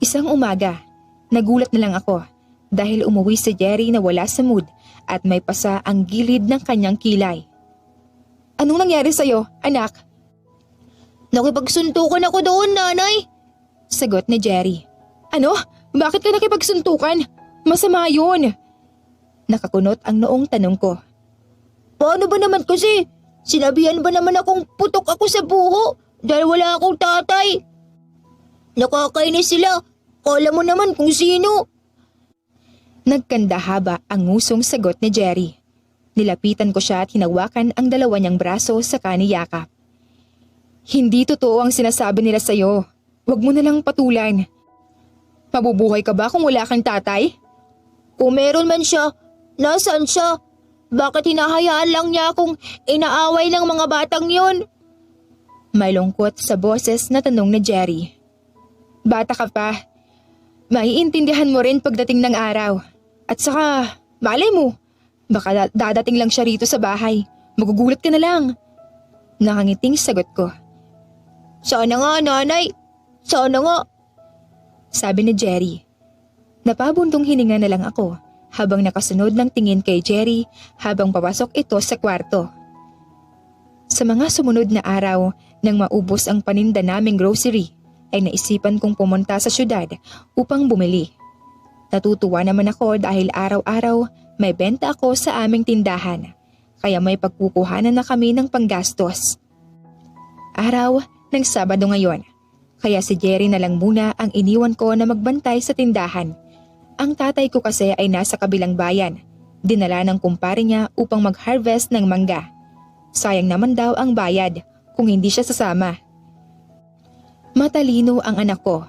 Isang umaga, nagulat na lang ako dahil umuwi si Jerry na wala sa mood at may pasa ang gilid ng kanyang kilay. Anong nangyari sa'yo, anak? Nakipagsuntukan ako doon, nanay. Sagot ni Jerry. Ano? Bakit ka nakipagsuntukan? Masama yun. Nakakunot ang noong tanong ko. Paano ba naman kasi? Sinabihan ba naman akong putok ako sa buho dahil wala akong tatay? Nakakainis sila. Kala mo naman kung sino. Nagkandahaba ang ngusong sagot ni Jerry. Nilapitan ko siya at hinawakan ang dalawa niyang braso sa kaniyakap. Hindi totoo ang sinasabi nila sa'yo. Huwag mo nalang patulan. Mabubuhay ka ba kung wala kang tatay? Kung meron man siya, nasaan siya? Bakit hinahayaan lang niya akong inaaway ng mga batang yon? May lungkot sa boses na tanong ni Jerry. Bata ka pa. Maiintindihan mo rin pagdating ng araw. At saka, malay mo, baka dadating lang siya rito sa bahay. Magugulat ka na lang. Nakangiting sagot ko. Sana nga, nanay. Sana nga. Sabi ni Jerry. Napabundong hininga na lang ako habang nakasunod ng tingin kay Jerry habang papasok ito sa kwarto. Sa mga sumunod na araw nang maubos ang paninda naming grocery ay naisipan kong pumunta sa syudad upang bumili. Natutuwa naman ako dahil araw-araw may benta ako sa aming tindahan kaya may pagkukuhanan na kami ng panggastos. Araw ng Sabado ngayon kaya si Jerry na lang muna ang iniwan ko na magbantay sa tindahan. Ang tatay ko kasi ay nasa kabilang bayan. Dinala ng kumpare niya upang mag-harvest ng mangga. Sayang naman daw ang bayad kung hindi siya sasama. Matalino ang anak ko,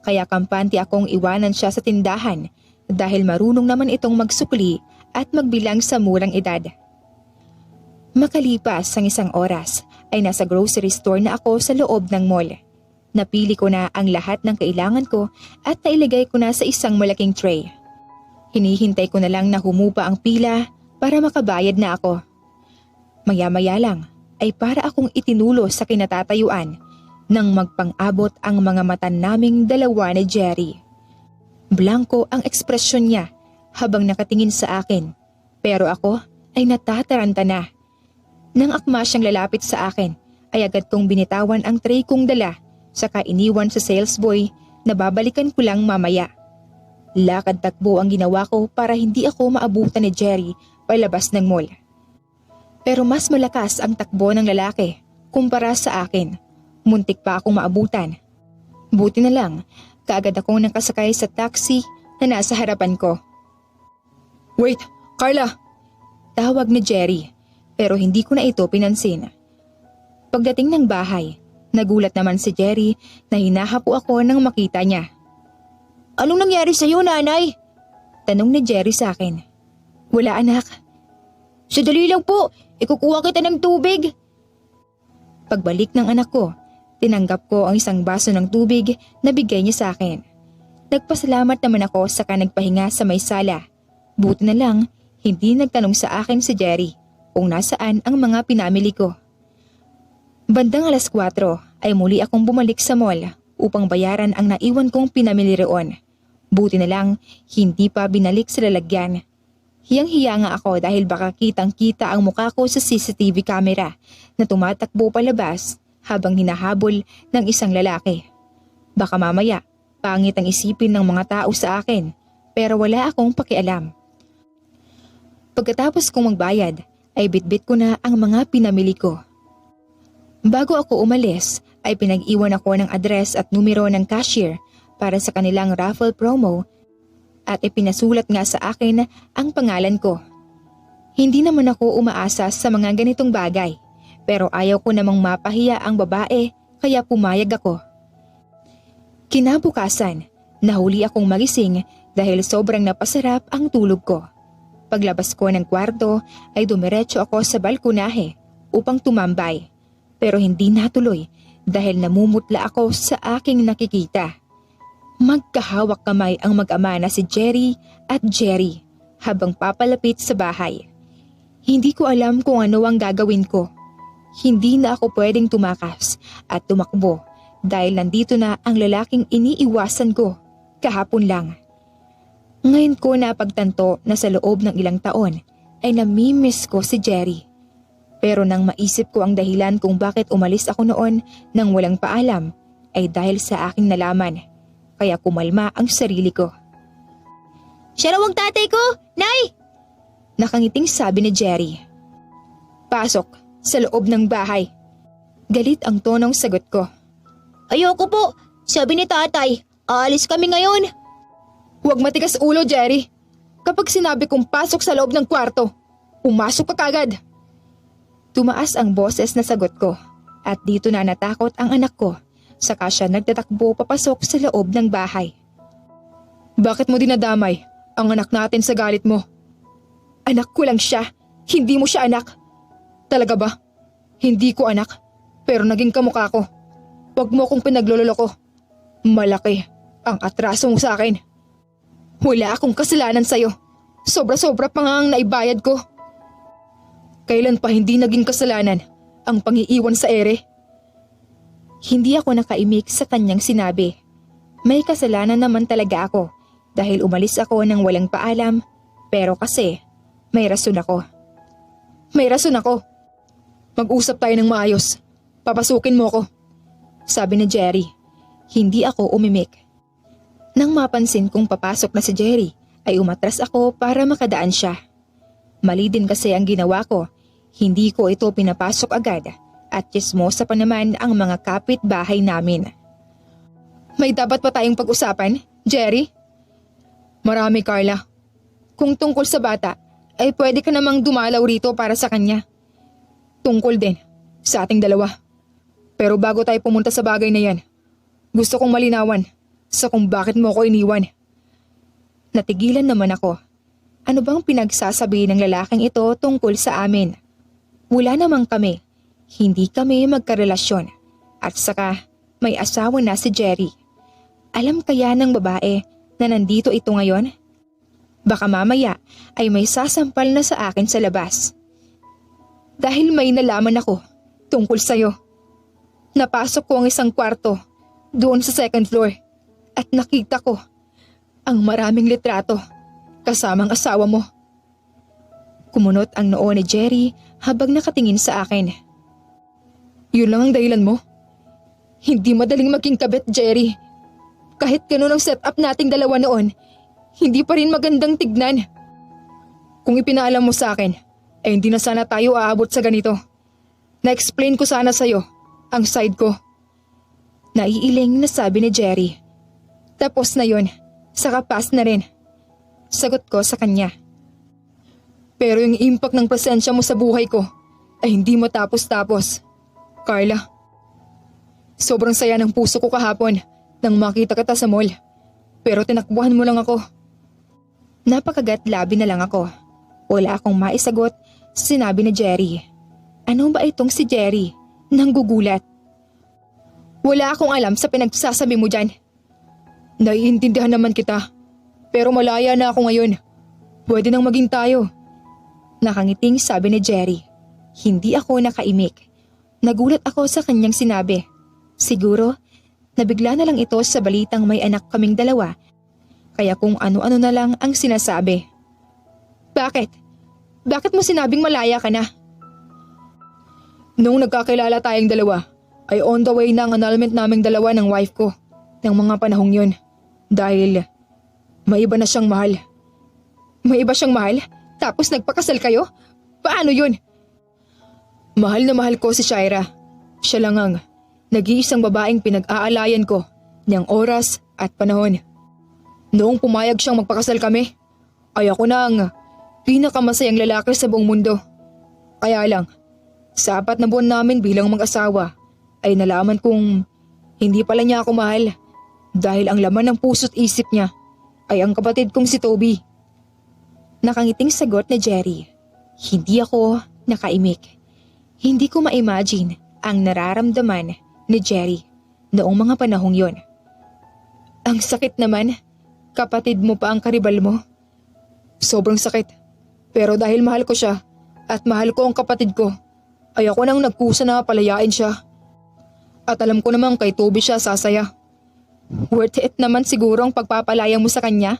kaya kampante akong iwanan siya sa tindahan dahil marunong naman itong magsukli at magbilang sa murang edad. Makalipas ang 1 oras ay nasa grocery store na ako sa loob ng mall. Napili ko na ang lahat ng kailangan ko at nailagay ko na sa isang malaking tray. Hinihintay ko na lang na humupa ang pila para makabayad na ako. Maya-maya lang ay para akong itinulo sa kinatatayuan nang magpang-abot ang mga mata naming dalawa ni Jerry. Blanko ang ekspresyon niya habang nakatingin sa akin pero ako ay natataranta na. Nang akma siyang lalapit sa akin ay agad kong binitawan ang tray kong dala saka iniwan sa salesboy na babalikan ko lang mamaya. Lakad takbo ang ginawa ko para hindi ako maabutan ni Jerry palabas ng mall. Pero mas malakas ang takbo ng lalaki kumpara sa akin. Muntik pa akong maabutan. Buti na lang, kaagad akong nakasakay sa taxi na nasa harapan ko. Wait, Carla! Tawag ni Jerry pero hindi ko na ito pinansin. Pagdating ng bahay, nagulat naman si Jerry na hinahapo ako nang makita niya. Anong nangyari sa'yo, nanay? Tanong ni Jerry sa akin. Wala anak. Sadali lang po, ikukuha kita ng tubig. Pagbalik ng anak ko, tinanggap ko ang 1 baso ng tubig na bigay niya sa akin. Nagpasalamat naman ako saka nagpahinga sa may sala. Buti na lang, hindi nagtanong sa akin si Jerry kung nasaan ang mga pinamili ko. Bandang 4:00 ay muli akong bumalik sa mall upang bayaran ang naiwan kong pinamili roon. Buti na lang, hindi pa binalik sa lalagyan. Hiyang-hiya nga ako dahil baka kitang-kita ang mukha ko sa CCTV camera na tumatakbo palabas habang hinahabol ng isang lalaki. Baka mamaya, pangit ang isipin ng mga tao sa akin pero wala akong pakialam. Pagkatapos kong magbayad, ay bitbit ko na ang mga pinamili ko. Bago ako umalis, ay pinag-iwan ako ng address at numero ng cashier para sa kanilang raffle promo at ipinasulat nga sa akin ang pangalan ko. Hindi naman ako umaasa sa mga ganitong bagay pero ayaw ko namang mapahiya ang babae kaya pumayag ako. Kinabukasan, nahuli akong magising dahil sobrang napasarap ang tulog ko. Paglabas ko ng kwarto ay dumiretso ako sa balkonahe upang tumambay. Pero hindi natuloy dahil namumutla ako sa aking nakikita. Magkahawak kamay ang mag-ama na si Jerry at Jerry habang papalapit sa bahay. Hindi ko alam kung ano ang gagawin ko. Hindi na ako pwedeng tumakas at tumakbo dahil nandito na ang lalaking iniiwasan ko kahapon lang. Ngayon ko napagtanto na sa loob ng ilang taon ay namimiss ko si Jerry. Pero nang maisip ko ang dahilan kung bakit umalis ako noon nang walang paalam, ay dahil sa aking nalaman. Kaya kumalma ang sarili ko. Siya raw ang tatay ko, Nay! Nakangiting sabi ni Jerry. Pasok sa loob ng bahay. Galit ang tonong sagot ko. Ayoko po. Sabi ni tatay, aalis kami ngayon. Huwag matigas ulo, Jerry. Kapag sinabi kong pasok sa loob ng kwarto, pumasok ka kagad. Tumaas ang boses na sagot ko at dito na natakot ang anak ko. Saka siya nagtatakbo papasok sa loob ng bahay. Bakit mo dinadamay ang anak natin sa galit mo? Anak ko lang siya, hindi mo siya anak. Talaga ba? Hindi ko anak, pero naging kamukha ko. Huwag mo akong pinagloloko. Malaki ang atraso mo sa akin. Wala akong kasalanan sa'yo. Sobra-sobra pa nga ang naibayad ko. Kailan pa hindi naging kasalanan ang pangiiwan sa ere? Hindi ako nakaimik sa kanyang sinabi. May kasalanan naman talaga ako dahil umalis ako ng walang paalam, pero kasi may rason ako. May rason ako. Mag-usap tayo ng maayos. Papasukin mo ko. Sabi ni Jerry. Hindi ako umimik. Nang mapansin kong papasok na si Jerry, ay umatras ako para makadaan siya. Mali din kasi ang ginawa ko. Hindi ko ito pinapasok agad at chismosa pa naman ang mga kapitbahay namin. May dapat pa tayong pag-usapan, Jerry? Marami, Carla. Kung tungkol sa bata, ay pwede ka namang dumalaw rito para sa kanya. Tungkol din sa ating dalawa. Pero bago tayo pumunta sa bagay na yan, gusto kong malinawan sa kung bakit mo ako iniwan. Natigilan naman ako. Ano bang pinagsasabi ng lalaking ito tungkol sa amin? Wala namang kami. Hindi kami magkarelasyon. At saka may asawa na si Jerry. Alam kaya ng babae na nandito ito ngayon? Baka mamaya ay may sasampal na sa akin sa labas. Dahil may nalaman ako tungkol sa'yo. Napasok ko ang isang kwarto doon sa second floor at nakita ko ang maraming litrato kasamang asawa mo. Kumunot ang noo ni Jerry habang nakatingin sa akin. Yun lang ang dahilan mo? Hindi madaling maging kabit, Jerry. Kahit ganun ang setup nating dalawa noon, hindi pa rin magandang tignan. Kung ipinaalam mo sa akin, ay hindi na sana tayo aabot sa ganito. Na-explain ko sana sa'yo ang side ko. Naiiling na sabi ni Jerry. Tapos na yun, saka pass na rin. Sagot ko sa kanya. Pero yung impact ng presensya mo sa buhay ko ay hindi matapos-tapos. Carla, sobrang saya ng puso ko kahapon nang makita kita sa mall. Pero tinakbuhan mo lang ako. Napakagat labi na lang ako. Wala akong maisagot sa sinabi ni Jerry. Ano ba itong si Jerry? Nanggugulat. Wala akong alam sa pinagsasabi mo dyan. Naiintindihan naman kita. Pero malaya na ako ngayon. Pwede nang maging tayo. Nakangiting sabi ni Jerry. Hindi ako nakaimik. Nagulat ako sa kanyang sinabi. Siguro, nabigla na lang ito sa balitang may anak kaming dalawa. Kaya kung ano-ano na lang ang sinasabi. Bakit? Bakit mo sinabing malaya ka na? Nung nagkakilala tayong dalawa, ay on the way na ang annulment naming dalawa ng wife ko ng mga panahong yun. Dahil may iba na siyang mahal. May iba siyang mahal? Tapos nagpakasal kayo? Paano yun? Mahal na mahal ko si Shaira. Siya lang ang nag-iisang babaeng pinag-aalayan ko niyang oras at panahon. Noong pumayag siyang magpakasal kami, ay ako na ang pinakamasayang lalaki sa buong mundo. Kaya lang, sa 4 na buwan namin bilang mag-asawa, ay nalaman kong hindi pala niya ako mahal dahil ang laman ng puso't isip niya ay ang kapatid kong si Toby. Nakangiting sagot ni Jerry. Hindi ako nakaimik. Hindi ko ma-imagine ang nararamdaman ni Jerry noong mga panahong yon. Ang sakit naman, kapatid mo pa ang karibal mo. Sobrang sakit. Pero dahil mahal ko siya at mahal ko ang kapatid ko, ay ako nang nagkusa na palayain siya. At alam ko namang kay Toby siya sasaya. Worth it naman siguro ang pagpapalaya mo sa kanya?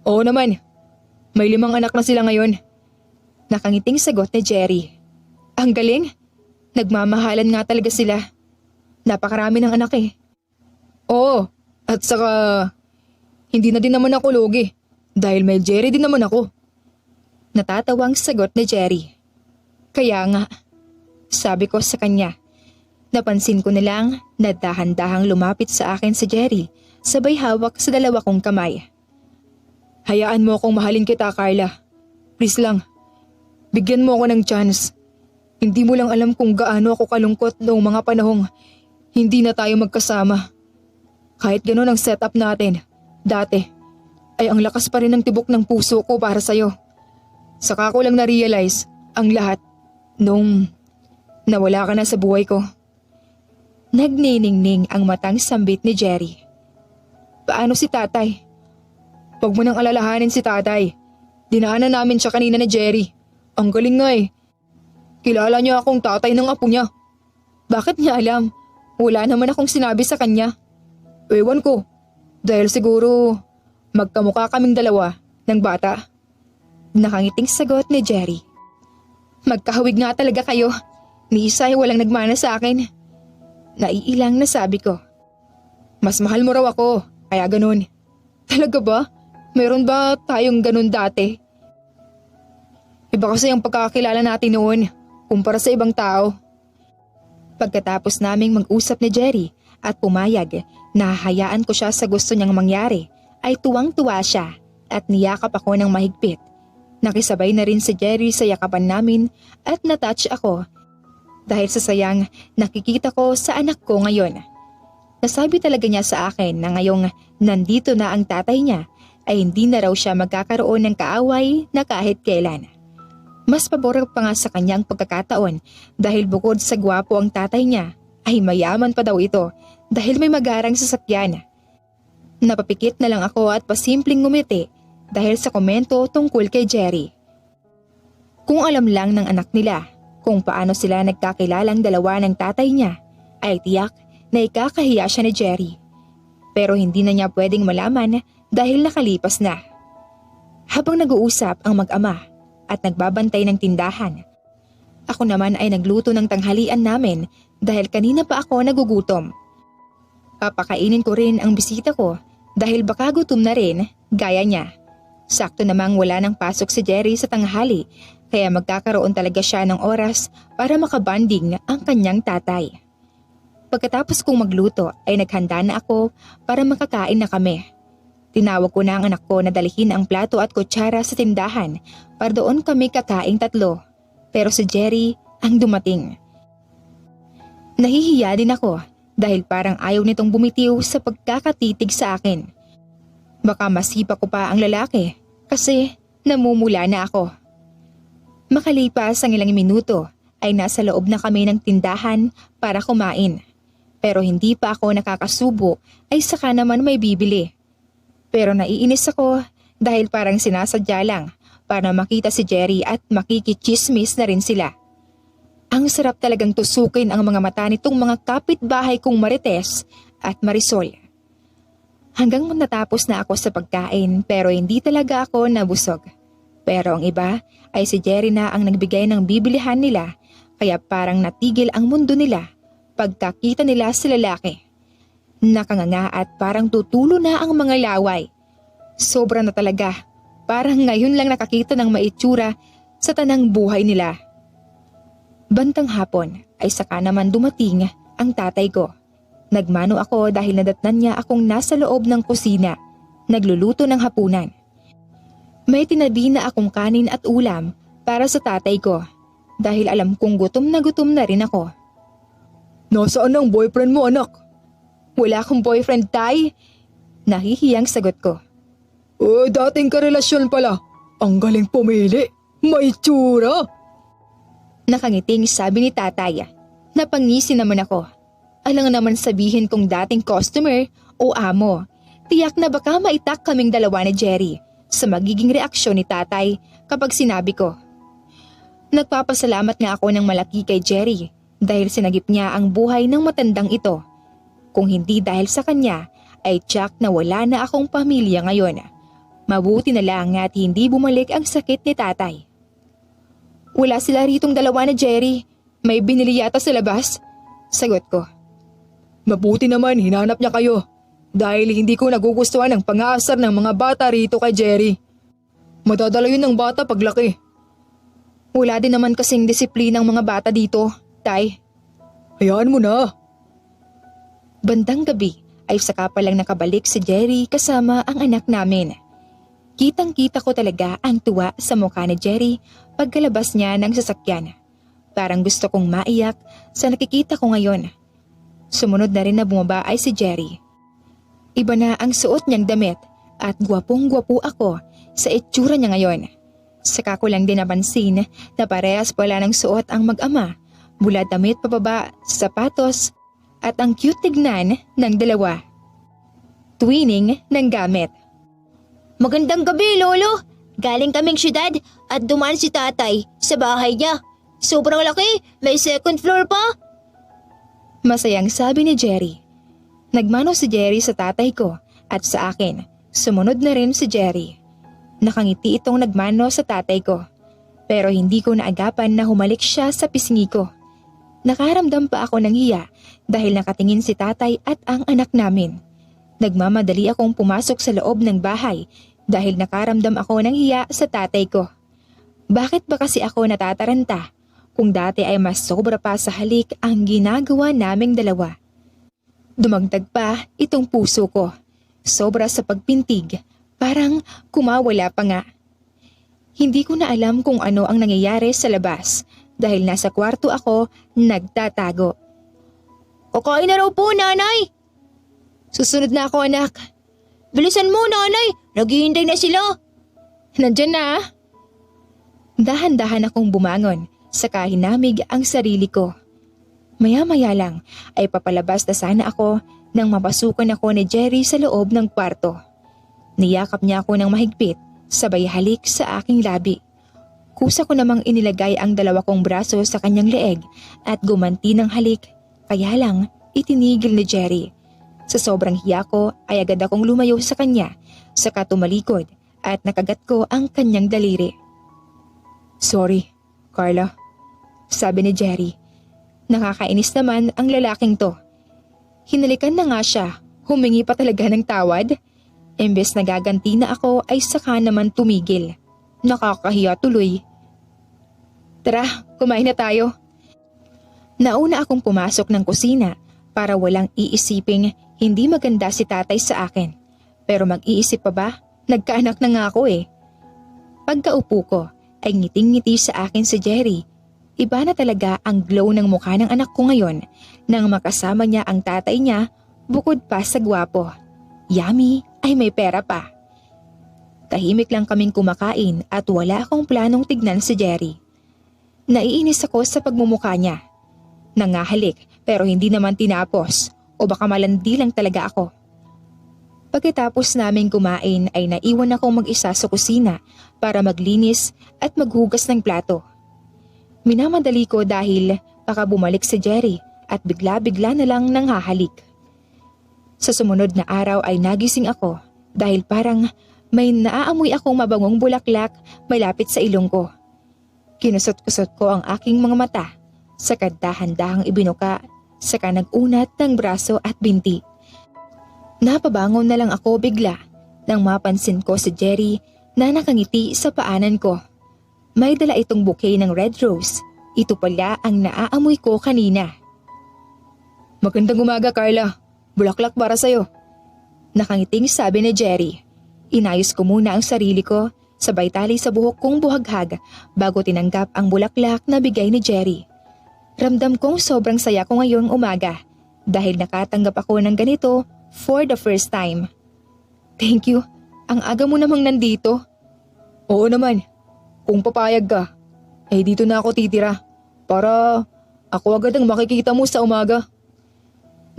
Oo naman. May 5 anak na sila ngayon. Nakangiting sagot ni Jerry. Ang galing. Nagmamahalan nga talaga sila. Napakarami ng anak eh. Oo, at saka hindi na din naman ako lugi dahil may Jerry din naman ako. Natatawang sagot ni Jerry. Kaya nga, Sabi ko sa kanya. Napansin ko na lang na dahan-dahang lumapit sa akin si Jerry, sabay hawak sa dalawa kong kamay. hayaan mo akong mahalin kita, Carla. Please lang, bigyan mo ako ng chance. Hindi mo lang alam kung gaano ako kalungkot noong mga panahong hindi na tayo magkasama. Kahit gano'n ang setup natin, dati, ay ang lakas pa rin ng tibok ng puso ko para sa'yo. Saka ko lang na-realize ang lahat nung nawala ka na sa buhay ko. Nagniningning ang matang sambit ni Jerry. Paano si tatay? Huwag mo nang alalahanin si tatay. Dinaanan namin siya kanina ni Jerry. Ang galing nga eh. Kilala niya akong tatay ng apo niya. Bakit niya alam? Wala naman akong sinabi sa kanya. Ewan ko. Dahil siguro magkamukha kaming dalawa ng bata. Nakangiting sagot ni Jerry. Magkahawig nga talaga kayo. Ni isa ay walang nagmana sa akin. Naiilang na sabi ko. Mas mahal mo raw ako, kaya ganun. Talaga ba? Meron ba tayong ganun dati? Iba kasi ang pagkakakilala natin noon kumpara sa ibang tao. Pagkatapos naming mag-usap ni Jerry at pumayag na hahayaan ko siya sa gusto niyang mangyari, ay tuwang-tuwa siya at niyakap ako ng mahigpit. Nakisabay na rin si Jerry sa yakapan namin at natouch ako dahil sa sayang nakikita ko sa anak ko ngayon. Nasabi talaga niya sa akin na ngayong nandito na ang tatay niya ay hindi na raw siya magkakaroon ng kaaway na kahit kailan. Mas pabor pa nga sa kanyang pagkakataon dahil bukod sa gwapo ang tatay niya ay mayaman pa daw ito dahil may magarang sasakyan. Napapikit na lang ako at pasimpleng ngumiti dahil sa komento tungkol kay Jerry. Kung alam lang ng anak nila kung paano sila nagkakilalang dalawa ng tatay niya, ay tiyak na ikakahiya siya ni Jerry. Pero hindi na niya pwedeng malaman dahil nakalipas na. Habang nag-uusap ang mag-ama at nagbabantay ng tindahan, ako naman ay nagluto ng tanghalian namin dahil kanina pa ako nagugutom. Papakainin ko rin ang bisita ko dahil baka gutom na rin gaya niya. Sakto namang wala nang pasok si Jerry sa tanghali kaya magkakaroon talaga siya ng oras para makabanding ang kanyang tatay. Pagkatapos kong magluto ay naghanda na ako para makakain na kami. Tinawag ko na ang anak ko na dalhin ang plato at kutsara sa tindahan para doon kami kakaing tatlo. Pero si Jerry ang dumating. Nahihiya din ako dahil parang ayaw nitong bumitiw sa pagkakatitig sa akin. Baka masipa ko pa ang lalaki kasi namumula na ako. Makalipas ang ilang minuto ay nasa loob na kami ng tindahan para kumain. Pero hindi pa ako nakakasubo ay saka naman may bibili. Pero naiinis ako dahil parang sinasadya lang para makita si Jerry at makikichismis na rin sila. Ang sarap talagang tusukin ang mga mata nitong mga kapitbahay kong Marites at Marisol. Hanggang natapos na ako sa pagkain pero hindi talaga ako nabusog. Pero ang iba ay si Jerry na ang nagbigay ng bibilihan nila kaya parang natigil ang mundo nila pagkakita nila sa lalaki. Nakanganga at parang tutulo na ang mga laway. Sobra na talaga, parang ngayon lang nakakita ng maitsura sa tanang buhay nila. Bantang hapon ay saka naman dumating ang tatay ko. Nagmano ako dahil nadatnan niya akong nasa loob ng kusina, nagluluto ng hapunan. May tinabi na akong kanin at ulam para sa tatay ko dahil alam kong gutom na rin ako. Nasaan ang boyfriend mo, anak? Wala akong boyfriend, tay. Nahihiyang sagot ko. Dating karelasyon pala. Ang galing pumili. May tsura. Nakangiting sabi ni tatay. Napangisi naman ako. Alang naman sabihin kong dating customer o amo. Tiyak na baka maitak kaming dalawa ni Jerry sa magiging reaksyon ni tatay kapag sinabi ko. Nagpapasalamat nga ako ng malaki kay Jerry dahil sinagip niya ang buhay ng matandang ito. Kung hindi dahil sa kanya, ay tiyak na wala na akong pamilya ngayon. Mabuti na lang at hindi bumalik ang sakit ni tatay. Wala sila ritong dalawa na Jerry. May binili yata sa labas. Sagot ko. Mabuti naman, hinanap niya kayo. dahil hindi ko nagugustuhan ang pang-aasar ng mga bata rito kay Jerry. Madadala yun ng bata paglaki. Wala din naman kasing disiplina ang mga bata dito, Tay. Hayaan mo na. Bandang gabi ay saka palang nakabalik si Jerry kasama ang anak namin. Kitang-kita ko talaga ang tuwa sa mukha ni Jerry pagkalabas niya ng sasakyan. Parang gusto kong maiyak sa nakikita ko ngayon. Sumunod na rin na bumaba ay si Jerry. Iba na ang suot niyang damit at gwapong-gwapo ako sa itsura niya ngayon. Saka ko lang din napansin na parehas pala ng suot ang mag-ama mula damit pababa, sapatos at ang cute tignan ng dalawa. Twinning ng gamit. Magandang gabi, Lolo. Galing kaming syudad at dumaan si tatay sa bahay niya. Sobrang laki, may second floor pa. Masayang sabi ni Jerry. Nagmano si Jerry sa tatay ko at sa akin. Sumunod na rin si Jerry. Nakangiti itong nagmano sa tatay ko. Pero hindi ko naagapan na humalik siya sa pisngi ko. Nakaramdam pa ako ng hiya dahil nakatingin si tatay at ang anak namin. Nagmamadali akong pumasok sa loob ng bahay dahil nakaramdam ako ng hiya sa tatay ko. Bakit ba kasi ako natataranta kung dati ay mas sobra pa sa halik ang ginagawa naming dalawa? Dumagdag pa itong puso ko. Sobra sa pagpintig, parang kumawala pa nga. Hindi ko na alam kung ano ang nangyayari sa labas dahil nasa kwarto ako nagtatago. Kakain na raw po, nanay. Susunod na ako, anak. Bilisan mo, nanay. Naghihintay na sila. Nandyan na. Dahan-dahan akong bumangon, saka hinamig ang sarili ko. Maya-maya lang ay papalabas na sana ako nang mapasukan ako ni Jerry sa loob ng kwarto. Niyakap niya ako ng mahigpit, sabay halik sa aking labi. Kusa ko namang inilagay ang dalawa kong braso sa kanyang leeg at gumanti ng halik, kaya lang itinigil ni Jerry. Sa sobrang hiya ko ay agad akong lumayo sa kanya, saka tumalikod at nakagat ko ang kanyang daliri. Sorry, Carla, sabi ni Jerry. Nakakainis naman ang lalaking to. Hinalikan na nga siya, humingi pa talaga ng tawad. Imbes na gaganti na ako ay saka naman tumigil. Nakakahiya tuloy. Tara, kumain na tayo. Nauna akong pumasok ng kusina para walang iisiping hindi maganda si tatay sa akin. Pero mag-iisip pa ba? Nagkaanak na nga ako eh. Pagkaupo ko ay ngiting-ngiti sa akin si Jerry. Iba na talaga ang glow ng mukha ng anak ko ngayon nang makasama niya ang tatay niya bukod pa sa gwapo. Yummy ay may pera pa. Tahimik lang kaming kumakain at wala akong planong tignan si Jerry. Naiinis ako sa pagmumukha niya. Nangahalik pero hindi naman tinapos o baka malandi lang talaga ako. Pagkatapos naming kumain ay naiwan akong mag-isa sa kusina para maglinis at maghugas ng plato. Minamadali ko dahil baka bumalik si Jerry at bigla-bigla na lang nanghahalik. Sa sumunod na araw ay nagising ako dahil parang may naaamoy akong mabangong bulaklak malapit sa ilong ko. Kinusot-kusot ko ang aking mga mata, saka dahan-dahang ibinuka, saka nag-unat ng braso at binti. Napabangon na lang ako bigla nang mapansin ko si Jerry na nakangiti sa paanan ko. May dala itong bouquet ng red rose. Ito pala ang naaamoy ko kanina. Magandang umaga, Carla. Bulaklak para sa'yo. Nakangiting sabi ni Jerry. Inayos ko muna ang sarili ko, sabay tali sa buhok kong buhaghag bago tinanggap ang bulaklak na bigay ni Jerry. Ramdam kong sobrang saya ko ngayong umaga dahil nakatanggap ako ng ganito for the first time. Thank you. Ang aga mo namang nandito. Oo naman. Kung papayag ka, eh dito na ako titira para ako agad ang makikita mo sa umaga.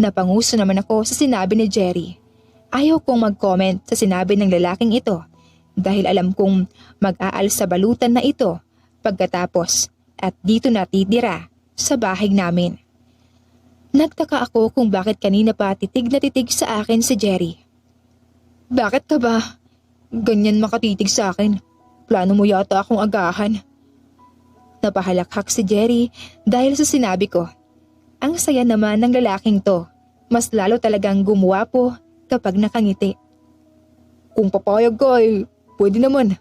Napanguso naman ako sa sinabi ni Jerry. Ayaw kong mag-comment sa sinabi ng lalaking ito dahil alam kong mag-aal sa balutan na ito pagkatapos at dito na titira sa bahay namin. Nagtaka ako kung bakit kanina pa titig na titig sa akin si Jerry. Bakit ka ba ganyan makatitig sa akin? Plano mo yata akong agahan. Napahalakhak si Jerry dahil sa sinabi ko. Ang saya naman ng lalaking to. Mas lalo talagang gumuwapo kapag nakangiti. Kung papayag ka ay pwede naman.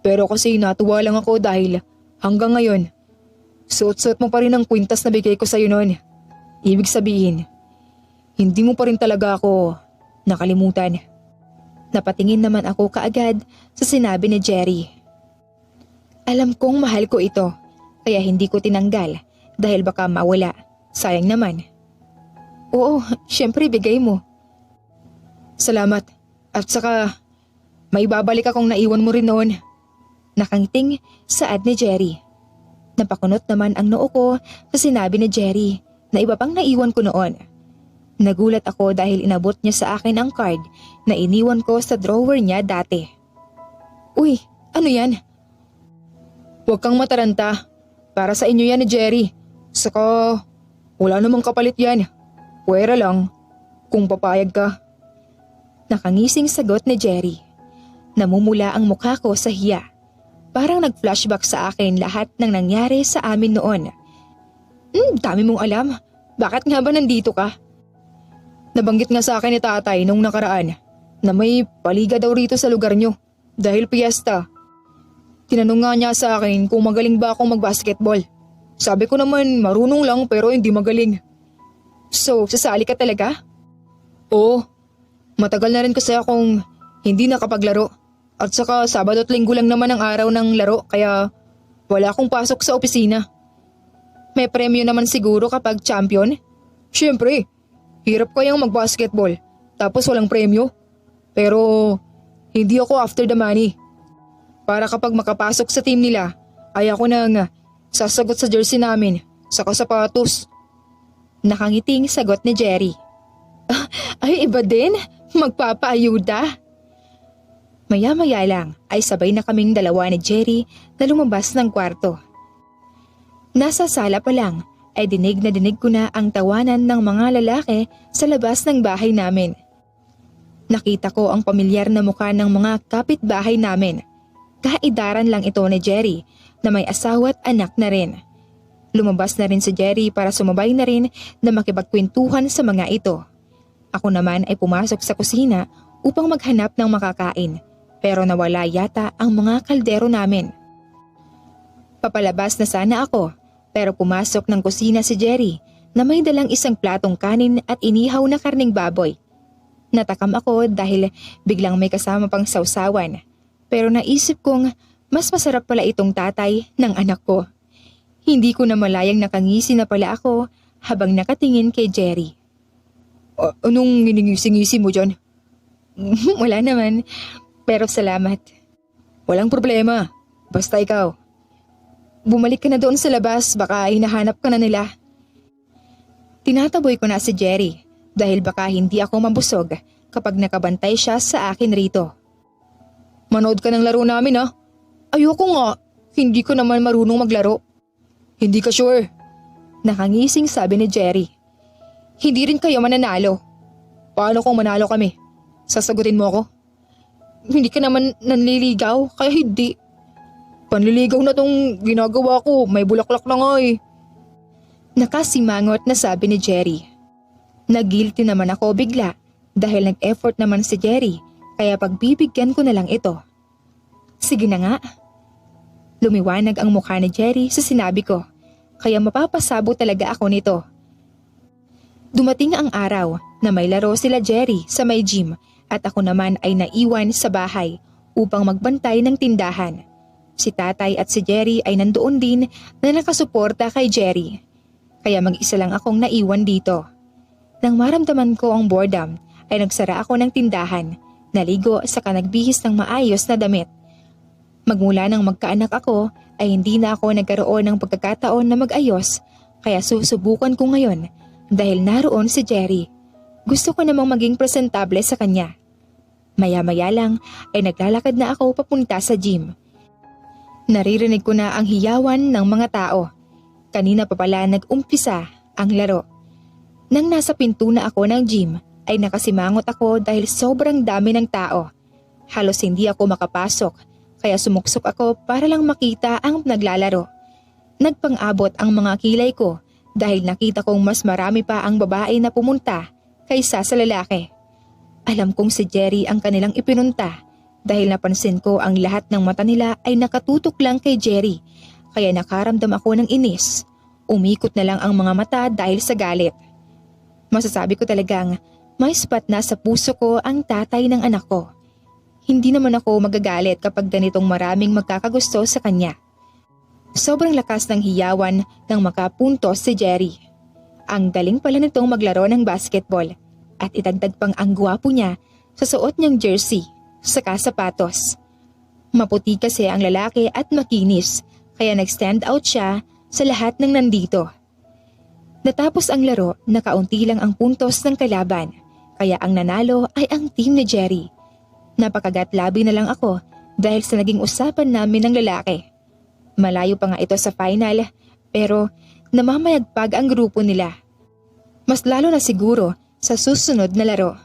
Pero kasi natuwa lang ako dahil hanggang ngayon, suot-suot mo pa rin ang kwintas na bigay ko sa'yo noon. Ibig sabihin, hindi mo pa rin talaga ako nakalimutan. Napatingin naman ako kaagad sa sinabi ni Jerry. Alam kong mahal ko ito, kaya hindi ko tinanggal dahil baka mawala. Sayang naman. Oo, syempre bigay mo. Salamat. At saka, may babalik akong naiwan mo rin noon. Nakangiting saad ni Jerry. Napakunot naman ang noo ko sa sinabi ni Jerry na iba pang naiwan ko noon. Nagulat ako dahil inabot niya sa akin ang card na iniwan ko sa drawer niya dati. Uy, ano yan? Huwag kang mataranta. Para sa inyo yan ni Jerry. Saka, wala namang kapalit yan. Pwera lang, kung papayag ka. Nakangising sagot ni Jerry. Namumula ang mukha ko sa hiya. Parang nag-flashback sa akin lahat ng nangyari sa amin noon. Dami mong alam. Bakit nga ba nandito ka? Nabanggit nga sa akin ni tatay nung nakaraan na may paliga daw rito sa lugar nyo dahil piyesta. Tinanong nga niya sa akin kung magaling ba akong mag-basketball. Sabi ko naman marunong lang pero hindi magaling. So, sasali ka talaga? Oo. Matagal na rin kasi akong hindi nakapaglaro. At saka Sabado at Linggo lang naman ang araw ng laro kaya wala akong pasok sa opisina. May premyo naman siguro kapag champion? Siyempre, hirap kayang mag-basketball tapos walang premyo. Pero hindi ako after the money. Para kapag makapasok sa team nila ay ako nang sasagot sa jersey namin saka sapatos. Nakangiting sagot ni Jerry. Ay iba din? Magpapaayuda? Maya-maya lang ay sabay na kaming dalawa ni Jerry na lumabas ng kwarto. Nasa sala pa lang ay dinig ko na ang tawanan ng mga lalaki sa labas ng bahay namin. Nakita ko ang pamilyar na mukha ng mga kapitbahay namin. Kaedaran lang ito ni Jerry na may asawa at anak na rin. Lumabas na rin si Jerry para sumabay na rin na makipagkwentuhan sa mga ito. Ako naman ay pumasok sa kusina upang maghanap ng makakain. Pero nawala yata ang mga kaldero namin. Papalabas na sana ako pero pumasok ng kusina si Jerry na may dalang isang platong kanin at inihaw na karning baboy. Natakam ako dahil biglang may kasama pang sausawan. Pero naisip kong mas masarap pala itong tatay ng anak ko. Hindi ko na malayang nakangisi na pala ako habang nakatingin kay Jerry. Anong nginingisi-ngisi mo dyan? Wala naman. Pero salamat. Walang problema. Basta ikaw. Bumalik ka na doon sa labas, baka hinahanap ka na nila. Tinataboy ko na si Jerry dahil baka hindi ako mabusog kapag nakabantay siya sa akin rito. Manood ka ng laro namin ha? Ayoko nga. Hindi ko naman marunong maglaro. Hindi ka sure? Nakangising sabi ni Jerry. Hindi rin kayo mananalo. Paano kung manalo kami? Sasagutin mo ako? Hindi ka naman nanliligaw, kaya hindi. Panliligaw na tong ginagawa ko, may bulaklak na nga eh. Nakasimangot na sabi ni Jerry. Nag-guilty naman ako bigla dahil nag-effort naman si Jerry kaya pagbibigyan ko na lang ito. Sige na nga. Lumiwanag ang mukha ni Jerry sa sinabi ko kaya mapapasabo talaga ako nito. Dumating ang araw na may laro sila Jerry sa may gym at ako naman ay naiwan sa bahay upang magbantay ng tindahan. Si tatay at si Jerry ay nandoon din na nakasuporta kay Jerry. Kaya mag-isa lang akong naiwan dito. Nang maramdaman ko ang boredom ay nagsara ako ng tindahan, naligo saka nagbihis ng maayos na damit. Magmula nang magkaanak ako ay hindi na ako nagkaroon ng pagkakataon na mag-ayos kaya susubukan ko ngayon dahil naroon si Jerry. Gusto ko namang maging presentable sa kanya. Maya-maya lang ay naglalakad na ako papunta sa gym. Naririnig ko na ang hiyawan ng mga tao. Kanina pa pala nag-umpisa ang laro. Nang nasa pinto na ako ng gym ay nakasimangot ako dahil sobrang dami ng tao. Halos hindi ako makapasok kaya sumuksok ako para lang makita ang naglalaro. Nagpang-abot ang mga kilay ko dahil nakita kong mas marami pa ang babae na pumunta kaysa sa lalaki. Alam kong si Jerry ang kanilang ipinunta dahil napansin ko ang lahat ng mata nila ay nakatutok lang kay Jerry, kaya nakaramdam ako ng inis. Umikot na lang ang mga mata dahil sa galit. Masasabi ko talagang may spot na sa puso ko ang tatay ng anak ko. Hindi naman ako magagalit kapag ganitong maraming magkakagusto sa kanya. Sobrang lakas ng hiyawan nang makapuntos si Jerry. Ang galing pala nitong maglaro ng basketball at idagdag pang ang gwapo niya sa suot niyang jersey saka sapatos. Maputi kasi ang lalaki at makinis kaya nag-stand out siya sa lahat ng nandito. Natapos ang laro, nakaunti lang ang puntos ng kalaban kaya ang nanalo ay ang team ni Jerry. Napakagat-labi na lang ako dahil sa naging usapan namin ng lalaki. Malayo pa nga ito sa final pero namamayagpag ang grupo nila. Mas lalo na siguro sa susunod na laro.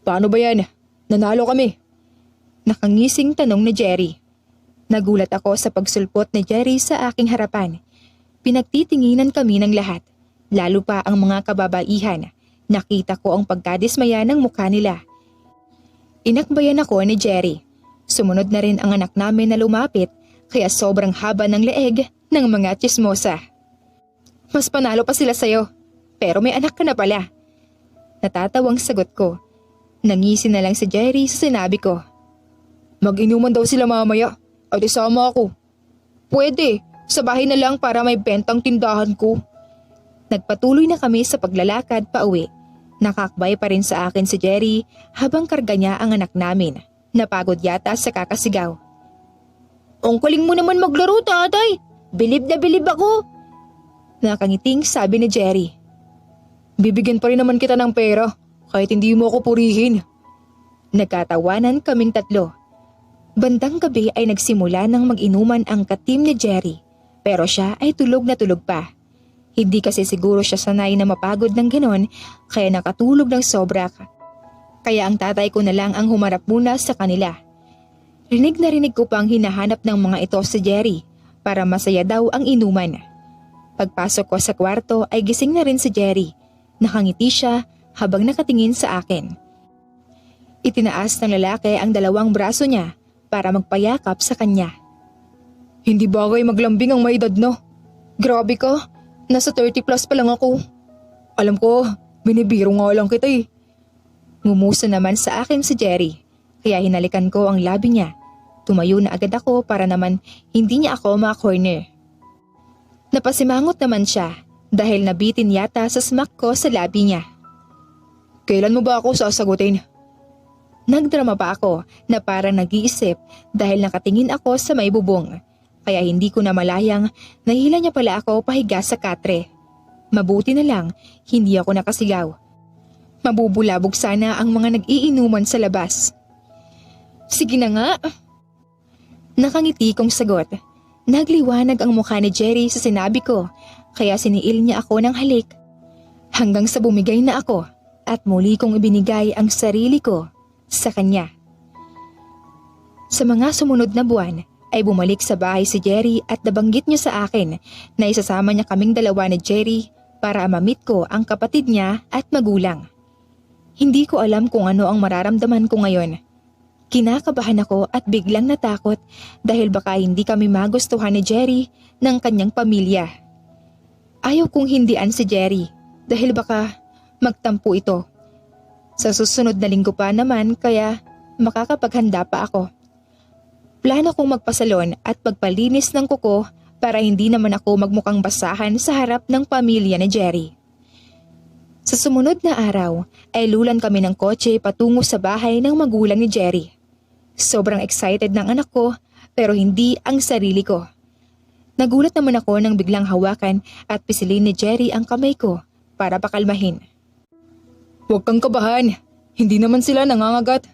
Paano ba yan? Nanalo kami. Nakangising tanong ni Jerry. Nagulat ako sa pagsulpot ni Jerry sa aking harapan. Pinagtitinginan kami ng lahat, lalo pa ang mga kababaihan. Nakita ko ang pagkadismaya ng mukha nila. Inakbayan ako ni Jerry. Sumunod na rin ang anak namin na lumapit kaya sobrang haba ng leeg ng mga tsismosa. Mas panalo pa sila sa'yo, pero may anak ka na pala. Natatawang sagot ko. Nangisi na lang si Jerry sa sinabi ko. Mag-inuman daw sila mamaya at isama ako. Pwede, sa bahay na lang para may bentang tindahan ko. Nagpatuloy na kami sa paglalakad pa uwi. Nakakbay pa rin sa akin si Jerry habang karga niya ang anak namin. Napagod yata sa kakasigaw. Ang kuling mo naman maglaro, tatay. Bilib na bilib ako. Nakangiting sabi ni Jerry. Bibigyan pa rin naman kita ng pera kahit hindi mo ako purihin. Nagkatawanan kaming tatlo. Bandang gabi ay nagsimula ng mag-inuman ang ka-team ni Jerry pero siya ay tulog na tulog pa. Hindi kasi siguro siya sanay na mapagod ng ganon kaya nakatulog ng sobra. Kaya ang tatay ko na lang ang humarap muna sa kanila. Rinig na rinig ko pang hinahanap ng mga ito si Jerry para masaya daw ang inuman. Pagpasok ko sa kwarto ay gising na rin si Jerry. Nakangiti siya habang nakatingin sa akin. Itinaas ng lalaki ang dalawang braso niya para magpayakap sa kanya. Hindi bagay maglambing ang may edad no? Grabe ka, nasa 30 plus pa lang ako. Alam ko, binibiro nga lang kita eh. Ngumuso naman sa akin si Jerry, kaya hinalikan ko ang labi niya. Tumayo na agad ako para naman hindi niya ako ma-corner. Napasimangot naman siya dahil nabitin yata sa smack ko sa labi niya. Kailan mo ba ako sasagutin? Nagdrama pa ako na parang nag-iisip dahil nakatingin ako sa may bubong. Kaya hindi ko na malayang nahila niya pala ako pahiga sa katre. Mabuti na lang hindi ako nakasigaw. Mabubulabog sana ang mga nag-iinuman sa labas. Sige na nga. Nakangiti kong sagot. Nagliwanag ang mukha ni Jerry sa sinabi ko kaya siniil niya ako ng halik. Hanggang sa bumigay na ako at muli kong ibinigay ang sarili ko sa kanya. Sa mga sumunod na buwan ay bumalik sa bahay si Jerry at nabanggit niya sa akin na isasama niya kaming dalawa ni Jerry para ma-meet ko ang kapatid niya at magulang. Hindi ko alam kung ano ang mararamdaman ko ngayon. Kinakabahan ako at biglang natakot dahil baka hindi kami magustuhan ni Jerry ng kanyang pamilya. Ayaw kong hindian si Jerry dahil baka magtampo ito. Sa susunod na linggo pa naman kaya makakapaghanda pa ako. Plano kong magpasalon at magpalinis ng kuko para hindi naman ako magmukhang basahan sa harap ng pamilya ni Jerry. Sa sumunod na araw ay lulan kami ng kotse patungo sa bahay ng magulang ni Jerry. Sobrang excited ng anak ko pero hindi ang sarili ko. Nagulat naman ako nang biglang hawakan at pisilin ni Jerry ang kamay ko para pakalmahin. Huwag kang kabahan, hindi naman sila nangangagat.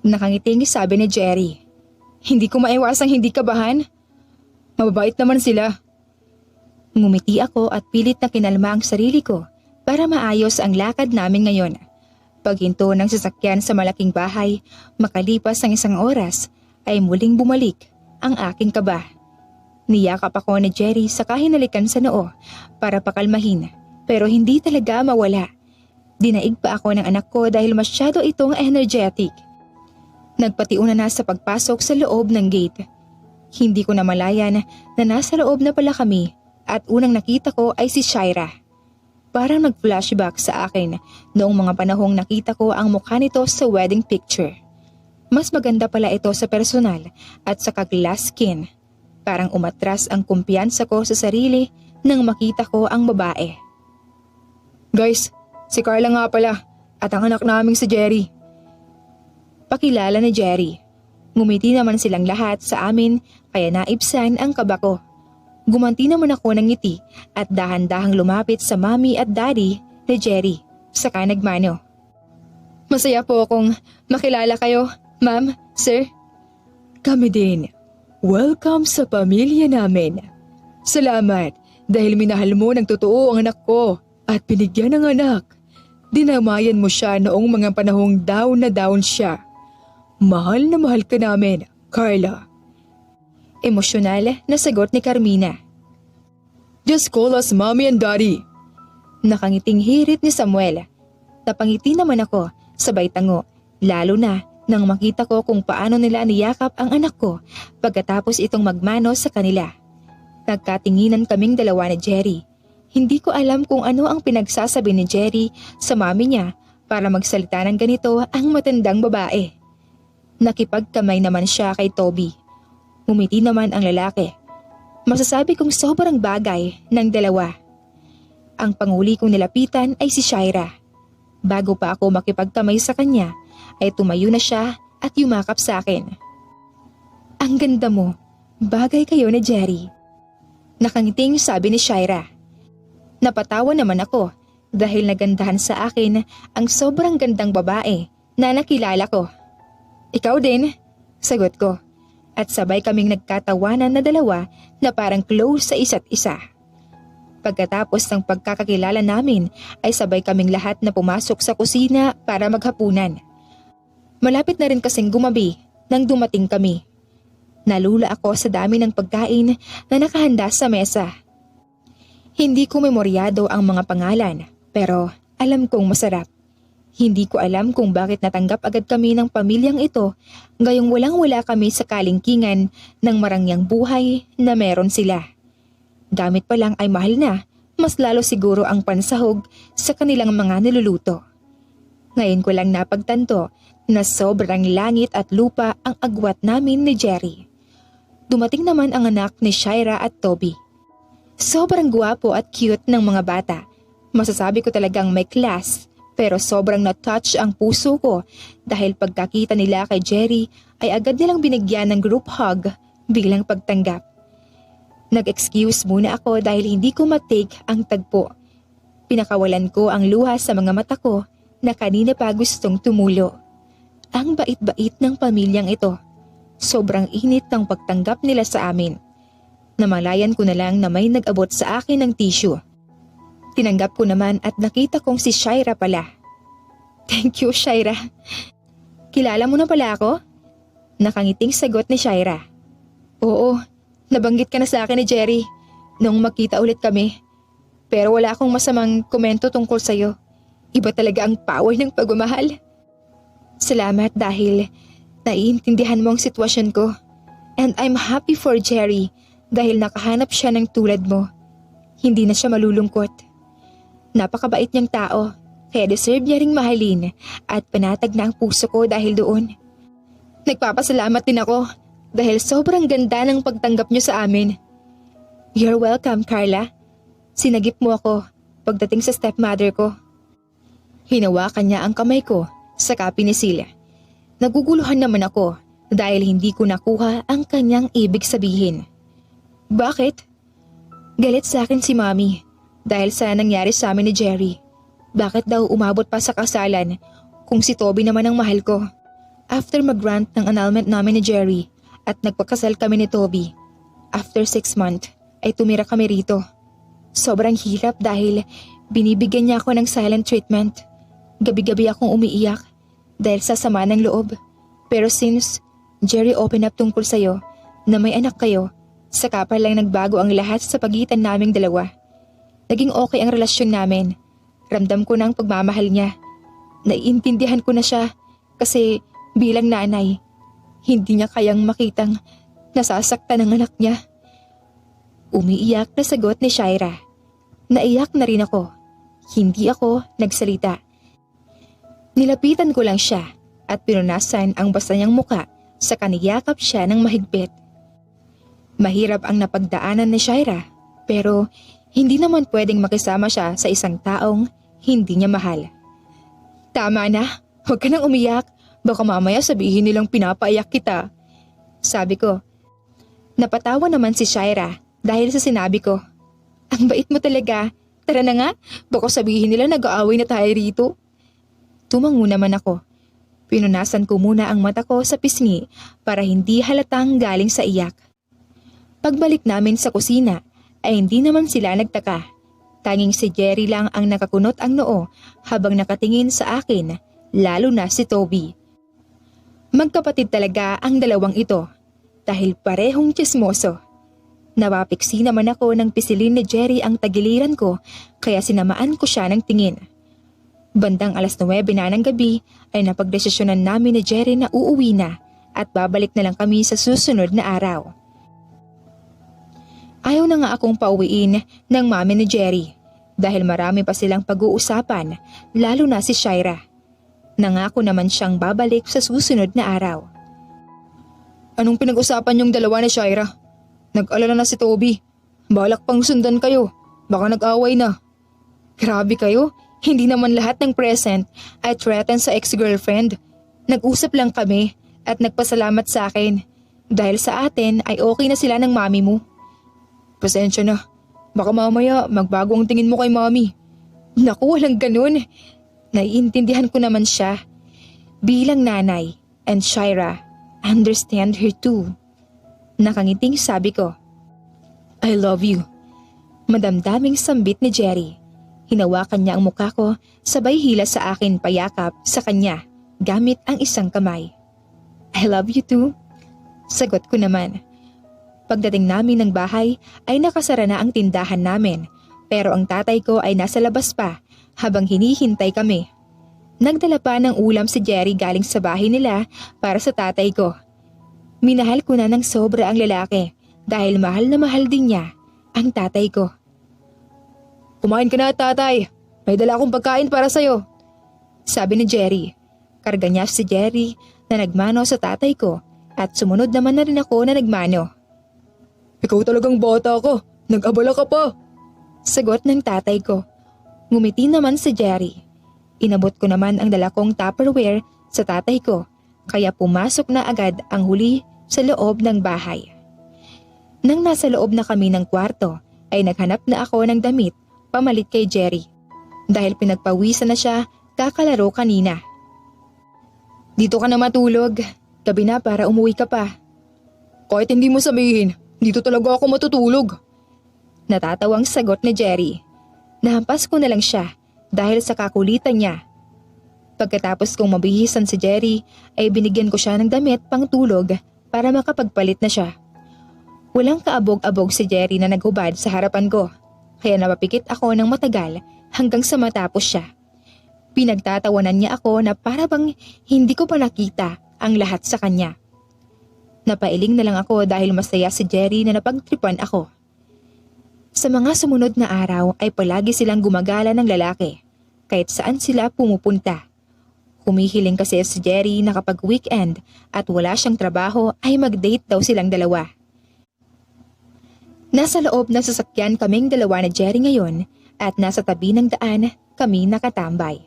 Nakangiting sabi ni Jerry. Hindi ko maiwasang hindi kabahan. Mababait naman sila. Ngumiti ako at pilit na kinalma ang sarili ko para maayos ang lakad namin ngayon. Paghinto ng sasakyan sa malaking bahay, makalipas ang 1 oras, ay muling bumalik ang aking kaba. Niyakap ako ni Jerry sa kahinalikan sa noo para pakalmahin pero hindi talaga mawala. Dinaig pa ako ng anak ko dahil masyado itong energetic. Nagpatiuna na sa pagpasok sa loob ng gate. Hindi ko namalayan na nasa loob na pala kami at unang nakita ko ay si Shaira. Parang nag-flashback sa akin noong mga panahong nakita ko ang mukha nito sa wedding picture. Mas maganda pala ito sa personal at sa glass skin. Parang umatras ang kumpiyansa ko sa sarili nang makita ko ang babae. Guys, si Carla nga pala at ang anak naming si Jerry. Pakilala ni Jerry. Ngumiti naman silang lahat sa amin kaya naibsan ang kaba ko. Gumanti naman ako ng ngiti at dahan-dahang lumapit sa mommy at daddy ni Jerry. Saka nagmano. Masaya po akong makilala kayo, ma'am, sir. Kami din. Welcome sa pamilya namin. Salamat dahil minahal mo ng totoo ang anak ko at binigyan ng anak. Dinamayan mo siya noong mga panahong down na down siya. Mahal na mahal ka namin, Carla. Emosyonal na sagot ni Carmina. Just call us mommy and daddy. Nakangiting hirit ni Samuel. Napangiti naman ako, sabay tango, lalo na nang makita ko kung paano nila niyakap ang anak ko pagkatapos itong magmano sa kanila. Nagkatinginan kaming dalawa ni Jerry. Hindi ko alam kung ano ang pinagsasabi ni Jerry sa mami niya para magsalita ng ganito ang matandang babae. Nakipagkamay naman siya kay Toby. Umiti naman ang lalaki. Masasabi kong sobrang bagay ng dalawa. Ang panguli kong nilapitan ay si Shaira. Bago pa ako makipagkamay sa kanya, ay tumayo na siya at yumakap sa akin. Ang ganda mo, bagay kayo ni Jerry. Nakangiting sabi ni Shaira. Napatawa naman ako dahil nagandahan sa akin ang sobrang gandang babae na nakilala ko. Ikaw din, sagot ko. At sabay kaming nagkatawanan na dalawa na parang close sa isa't isa. Pagkatapos ng pagkakakilala namin ay sabay kaming lahat na pumasok sa kusina para maghapunan. Malapit na rin kasing gumabi nang dumating kami. Nalula ako sa dami ng pagkain na nakahanda sa mesa. Hindi ko memoryado ang mga pangalan pero alam kong masarap. Hindi ko alam kung bakit natanggap agad kami ng pamilyang ito gayong walang-wala kami sa kalingkingan ng marangyang buhay na meron sila. Gamit pa lang ay mahal na, mas lalo siguro ang pansahog sa kanilang mga niluluto. Ngayon ko lang napagtanto na sobrang langit at lupa ang agwat namin ni Jerry. Dumating naman ang anak ni Shaira at Toby. Sobrang guwapo at cute ng mga bata. Masasabi ko talagang may class. Pero sobrang na-touch ang puso ko dahil pagkakita nila kay Jerry ay agad nilang binigyan ng group hug bilang pagtanggap. Nag-excuse muna ako dahil hindi ko matake ang tagpo. Pinakawalan ko ang luha sa mga mata ko na kanina pa gustong tumulo. Ang bait-bait ng pamilyang ito. Sobrang init ng pagtanggap nila sa amin. Namalayan ko na lang na may nag-abot sa akin ng tissue. Tinanggap ko naman at nakita kong si Shaira pala. Thank you, Shaira. Kilala mo na pala ako? Nakangiting sagot ni Shaira. Oo, nabanggit ka na sa akin ni Jerry nung magkita ulit kami. Pero wala akong masamang komento tungkol sa'yo. Iba talaga ang power ng pagmamahal. Salamat dahil naiintindihan mo ang sitwasyon ko. And I'm happy for Jerry dahil nakahanap siya ng tulad mo. Hindi na siya malulungkot. Napakabait niyang tao, kaya deserve niya ring mahalin at panatag na ang puso ko dahil doon. Nagpapasalamat din ako dahil sobrang ganda ng pagtanggap niyo sa amin. You're welcome, Carla. Sinagip mo ako pagdating sa stepmother ko. Hinawakan niya ang kamay ko, saka pinisil. Naguguluhan naman ako dahil hindi ko nakuha ang kanyang ibig sabihin. Bakit? Galit sa akin si Mommy. Dahil sa nangyari sa amin ni Jerry. Bakit daw umabot pa sa kasalan kung si Toby naman ang mahal ko? After mag-grant ng annulment namin ni Jerry at nagpakasal kami ni Toby, after 6 months ay tumira kami rito. Sobrang hirap dahil binibigyan niya ako ng silent treatment. Gabi-gabi akong umiiyak dahil sa sama ng loob. Pero since Jerry opened up tungkol sa'yo na may anak kayo, saka pa lang nagbago ang lahat sa pagitan naming dalawa. Naging okay ang relasyon namin Ramdam ko na ang pagmamahal niya. Naiintindihan ko na siya kasi bilang nanay, hindi niya kayang makitang nasasaktan ng anak niya. Umiiyak na sagot ni Shaira. Naiyak na rin ako. Hindi ako nagsalita. Nilapitan ko lang siya at pinunasan ang basa niyang muka sa kaniyakap siya ng mahigpit. Mahirap ang napagdaanan ni Shaira pero hindi naman pwedeng makisama siya sa isang taong hindi niya mahal. Tama na, huwag ka nang umiyak. Baka mamaya sabihin nilang pinapaiyak kita. Sabi ko. Napatawa naman si Shaira dahil sa sinabi ko. Ang bait mo talaga. Tara na nga, baka sabihin nila nag-aaway na tayo rito. Tumango naman ako. Pinunasan ko muna ang mata ko sa pisngi para hindi halatang galing sa iyak. Pagbalik namin sa kusina ay hindi naman sila nagtaka. Tanging si Jerry lang ang nakakunot ang noo habang nakatingin sa akin, lalo na si Toby. Magkapatid talaga ang dalawang ito dahil parehong tsismoso. Nawapiksi naman ako ng pisilin ni Jerry ang tagiliran ko kaya sinamaan ko siya ng tingin. Bandang 9:00 na ng gabi ay napagdesisyonan namin ni Jerry na uuwi na at babalik na lang kami sa susunod na araw. Ayaw na nga akong pauwiin ng mami ni Jerry dahil marami pa silang pag-uusapan lalo na si Shaira. Nangako naman siyang babalik sa susunod na araw. Anong pinag-usapan yung dalawa ni Shaira? Nag-alala na si Toby. Balak pang sundan kayo. Baka nag-away na. Grabe kayo. Hindi naman lahat ng present ay threaten sa ex-girlfriend. Nag-usap lang kami at nagpasalamat sa akin. Dahil sa atin ay okay na sila ng mami mo. Pasensya na. Baka mamaya magbago ang tingin mo kay mami. Naku, walang ganun. Naiintindihan ko naman siya. Bilang nanay and Shaira, understand her too. Nakangiting sabi ko, I love you. Madamdaming sambit ni Jerry. Hinawakan niya ang mukha ko, sabay hila sa akin payakap sa kanya gamit ang isang kamay. I love you too. Sagot ko naman. Pagdating namin ng bahay ay nakasara na ang tindahan namin pero ang tatay ko ay nasa labas pa habang hinihintay kami. Nagdala pa ng ulam si Jerry galing sa bahay nila para sa tatay ko. Minahal ko na ng sobra ang lalaki dahil mahal na mahal din niya ang tatay ko. Kumain ka na tatay, may dala akong pagkain para sa'yo. Sabi ni Jerry. Karga niya si Jerry na nagmano sa tatay ko at sumunod naman na rin ako na nagmano. Ikaw talagang bata ko, nag-abala ka pa. Sagot ng tatay ko. Ngumiti naman si Jerry. Inabot ko naman ang dala kong Tupperware sa tatay ko. Kaya pumasok na agad ang huli sa loob ng bahay. Nang nasa loob na kami ng kwarto, ay naghanap na ako ng damit pamalit kay Jerry. Dahil pinagpawisan na siya kakalaro kanina. Dito ka na matulog. Gabi na para umuwi ka pa. Kahit hindi mo sabihin, dito talaga ako matutulog. Natatawang sagot ni Jerry. Nahampas ko na lang siya dahil sa kakulitan niya. Pagkatapos kong mabihisan si Jerry ay binigyan ko siya ng damit pang tulog para makapagpalit na siya. Walang kaabog-abog si Jerry na naghubad sa harapan ko kaya napapikit ako ng matagal hanggang sa matapos siya. Pinagtatawanan niya ako na para bang hindi ko pa nakita ang lahat sa kanya. Napailing na lang ako dahil masaya si Jerry na napagtripan ako. Sa mga sumunod na araw ay palagi silang gumagala ng lalaki kahit saan sila pumupunta. Humihiling kasi si Jerry na kapag weekend at wala siyang trabaho ay mag-date daw silang dalawa. Nasa loob ng sasakyan kaming dalawa ni Jerry ngayon at nasa tabi ng daan kami nakatambay.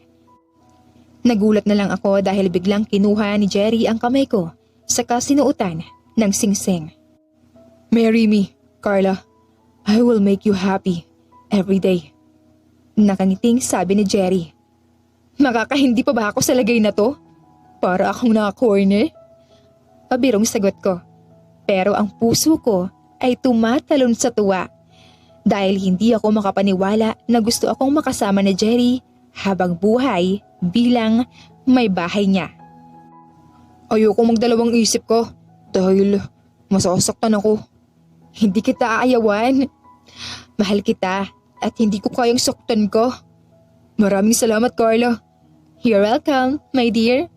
Nagulat na lang ako dahil biglang kinuha ni Jerry ang kamay ko saka sinuutan ng singsing. Marry me, Carla. I will make you happy every day. Nakangiting sabi ni Jerry. Makakahindi pa ba ako sa lagay na to? Para akong naka-corner? Pabirong sagot ko. Pero ang puso ko ay tumatalon sa tuwa. Dahil hindi ako makapaniwala na gusto akong makasama ni Jerry habang buhay bilang may bahay niya. Ayoko magdalawang isip ko dahil masasaktan ako. Hindi kita aayawan. Mahal kita at hindi ko kayang saktan ko. Maraming salamat, Carla. You're welcome, my dear.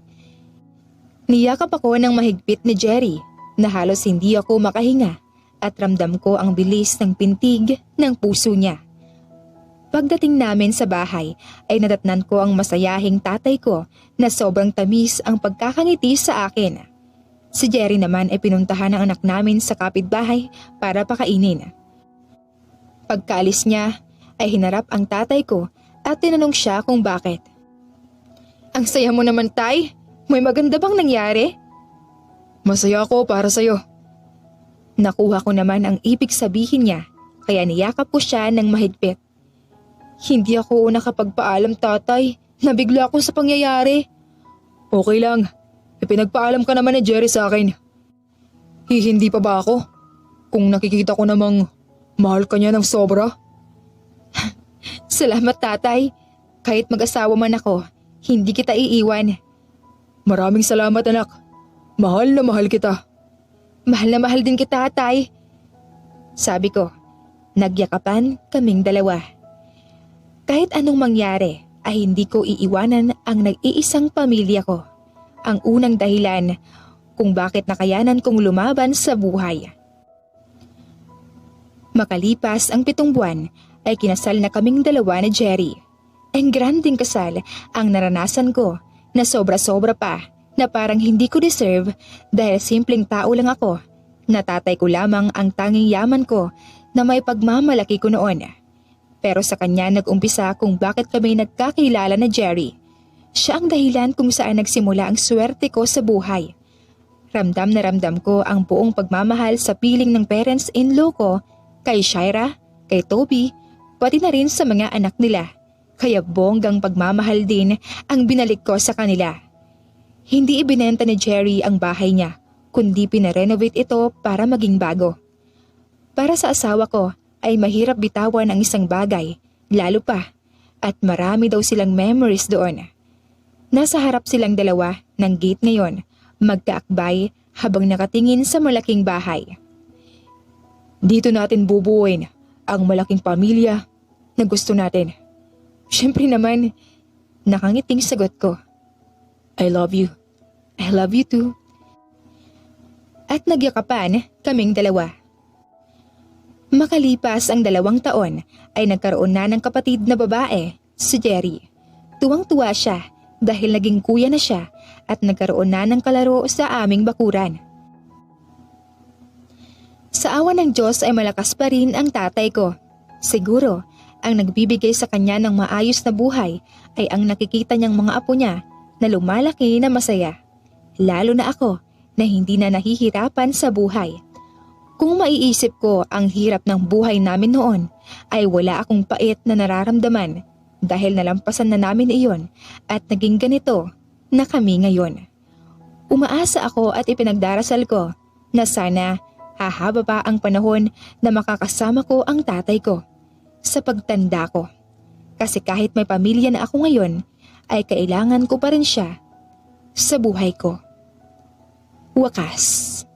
Niyakap ako ng mahigpit ni Jerry na halos hindi ako makahinga at ramdam ko ang bilis ng pintig ng puso niya. Pagdating namin sa bahay ay nadatnan ko ang masayahing tatay ko na sobrang tamis ang pagkakangiti sa akin. Si Jerry naman ay pinuntahan ng anak namin sa kapitbahay para pakainin. Pagkaalis niya ay hinarap ang tatay ko at tinanong siya kung bakit. Ang saya mo naman, Tay. May maganda bang nangyari? Masaya ako para sa'yo. Nakuha ko naman ang ibig sabihin niya kaya niyakap ko siya ng mahigpit. Hindi ako nakapagpaalam, Tatay. Nabigla ako sa pangyayari. Okay lang. Ipinagpaalam ka naman ni Jerry sa akin. Hindi pa ba ako? Kung nakikita ko namang mahal ka niya ng sobra. Salamat, Tatay. Kahit mag-asawa man ako, hindi kita iiwan. Maraming salamat, anak. Mahal na mahal kita. Mahal na mahal din kita, Tay. Sabi ko, nagyakapan kaming dalawa. Kahit anong mangyari ay hindi ko iiwanan ang nag-iisang pamilya ko. Ang unang dahilan kung bakit nakayanan kong lumaban sa buhay. Makalipas ang 7 buwan ay kinasal na kaming dalawa ni Jerry. Ang granding kasal ang naranasan ko na sobra-sobra pa na parang hindi ko deserve dahil simpleng tao lang ako. Natatay ko lamang ang tanging yaman ko na may pagmamalaki ko noon. Pero sa kanya nag-umpisa kung bakit kami nagkakilala na Jerry. Siya ang dahilan kung saan nagsimula ang swerte ko sa buhay. Ramdam na ramdam ko ang buong pagmamahal sa piling ng parents-in-law ko kay Shaira, kay Toby, pati na rin sa mga anak nila. Kaya bonggang pagmamahal din ang binalik ko sa kanila. Hindi ibinenta ni Jerry ang bahay niya, kundi pinarenovate ito para maging bago. Para sa asawa ko ay mahirap bitawan ang isang bagay, lalo pa, at marami daw silang memories doon. Nasa harap silang dalawa ng gate ngayon, magkaakbay habang nakatingin sa malaking bahay. Dito natin bubuuin ang malaking pamilya na gusto natin. Siyempre naman, nakangiting sagot ko. I love you. I love you too. At nagyakapan kaming dalawa. Makalipas ang 2 taon ay nagkaroon na ng kapatid na babae, si Jerry. Tuwang-tuwa siya dahil naging kuya na siya at nagkaroon na ng kalaro sa aming bakuran. Sa awa ng Diyos ay malakas pa rin ang tatay ko. Siguro, ang nagbibigay sa kanya ng maayos na buhay ay ang nakikita niyang mga apo niya na lumalaki na masaya. Lalo na ako na hindi na nahihirapan sa buhay. Kung maiisip ko ang hirap ng buhay namin noon, ay wala akong pait na nararamdaman dahil nalampasan na namin iyon at naging ganito na kami ngayon. Umaasa ako at ipinagdarasal ko na sana hahaba pa ang panahon na makakasama ko ang tatay ko sa pagtanda ko. Kasi kahit may pamilya na ako ngayon, ay kailangan ko pa rin siya sa buhay ko. Wakas.